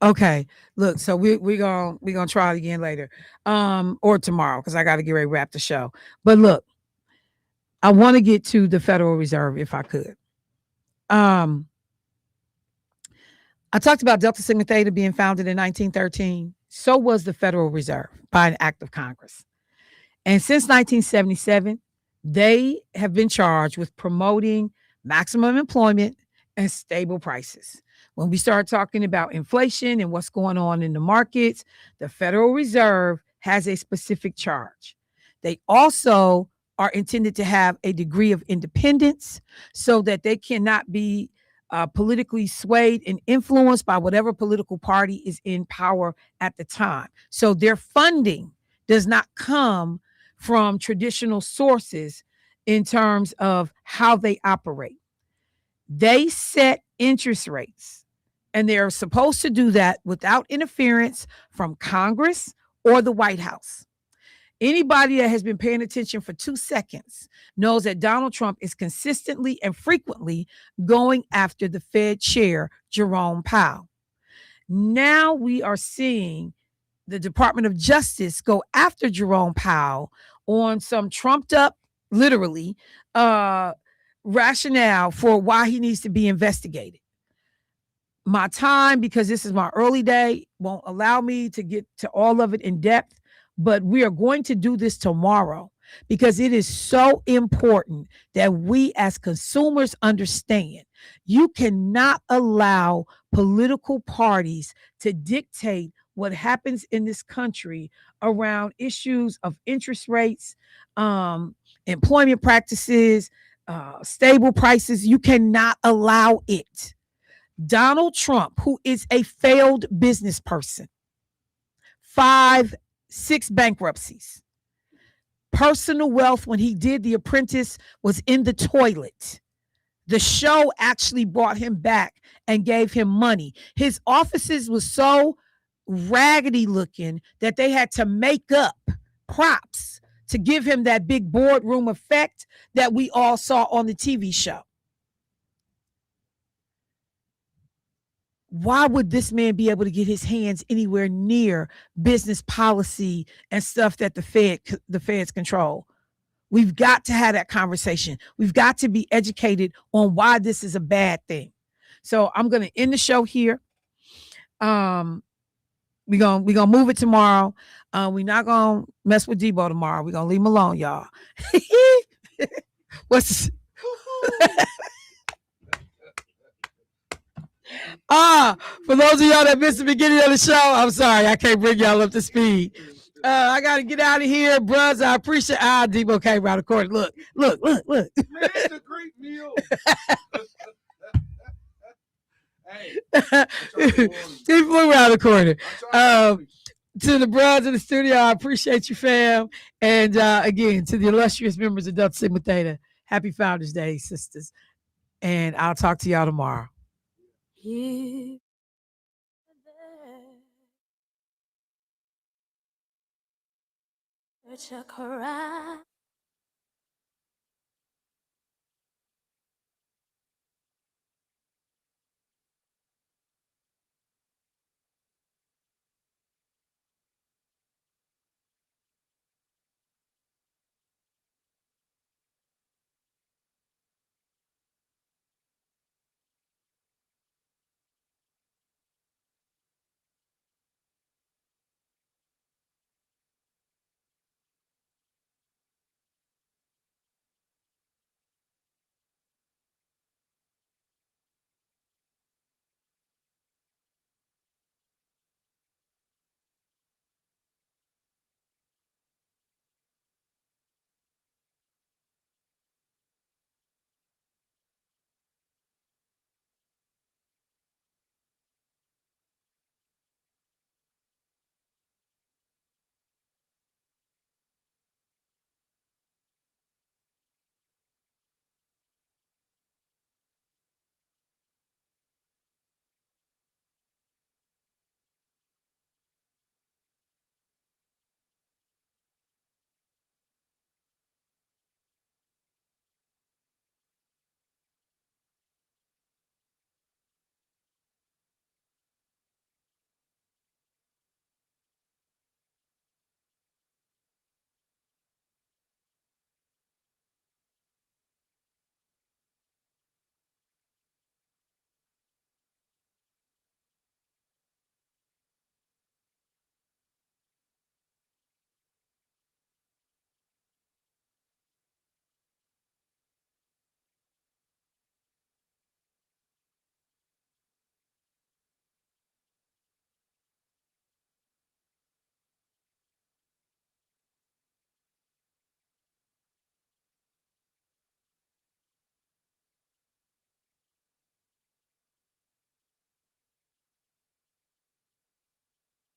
Okay, look, so we're gonna try it again later, or tomorrow, because I got to get ready to wrap the show. But look, I want to get to the Federal Reserve if I could. I talked about Delta Sigma Theta being founded in 1913. So was the Federal Reserve by an act of Congress. And since 1977, they have been charged with promoting maximum employment and stable prices. When we start talking about inflation and what's going on in the markets, the Federal Reserve has a specific charge. They also are intended to have a degree of independence so that they cannot be politically swayed and influenced by whatever political party is in power at the time. So their funding does not come from traditional sources in terms of how they operate. They set interest rates, and they're supposed to do that without interference from Congress or the White House. Anybody that has been paying attention for 2 seconds knows that Donald Trump is consistently and frequently going after the Fed chair, Jerome Powell. Now we are seeing the Department of Justice go after Jerome Powell on some trumped up, literally, rationale for why he needs to be investigated. My time, because this is my early day, won't allow me to get to all of it in depth, but we are going to do this tomorrow because it is so important that we as consumers understand you cannot allow political parties to dictate what happens in this country around issues of interest rates, employment practices, stable prices. You cannot allow it. Donald Trump, who is a failed business person, 5, 6 bankruptcies, personal wealth when he did The Apprentice was in the toilet. The show actually brought him back and gave him money. His offices was so raggedy looking that they had to make up props to give him that big boardroom effect that we all saw on the TV show. Why would this man be able to get his hands anywhere near business policy and stuff that the feds control? We've got to have that conversation. We've got to be educated on why this is a bad thing. So I'm going to end the show here. We're gonna move it tomorrow. We're not gonna mess with Debo tomorrow. We're gonna leave him alone, y'all. What's this? For those of y'all that missed the beginning of the show, I'm sorry, I can't bring y'all up to speed. I gotta get out of here, bros. I appreciate Debo came around the corner. Look. Man, it's a great meal. He flew around the corner. To the bros in the studio, I appreciate you, fam. And again, to the illustrious members of Delta Sigma Theta, happy Founders Day, sisters. And I'll talk to y'all tomorrow. Here, there, such a cry.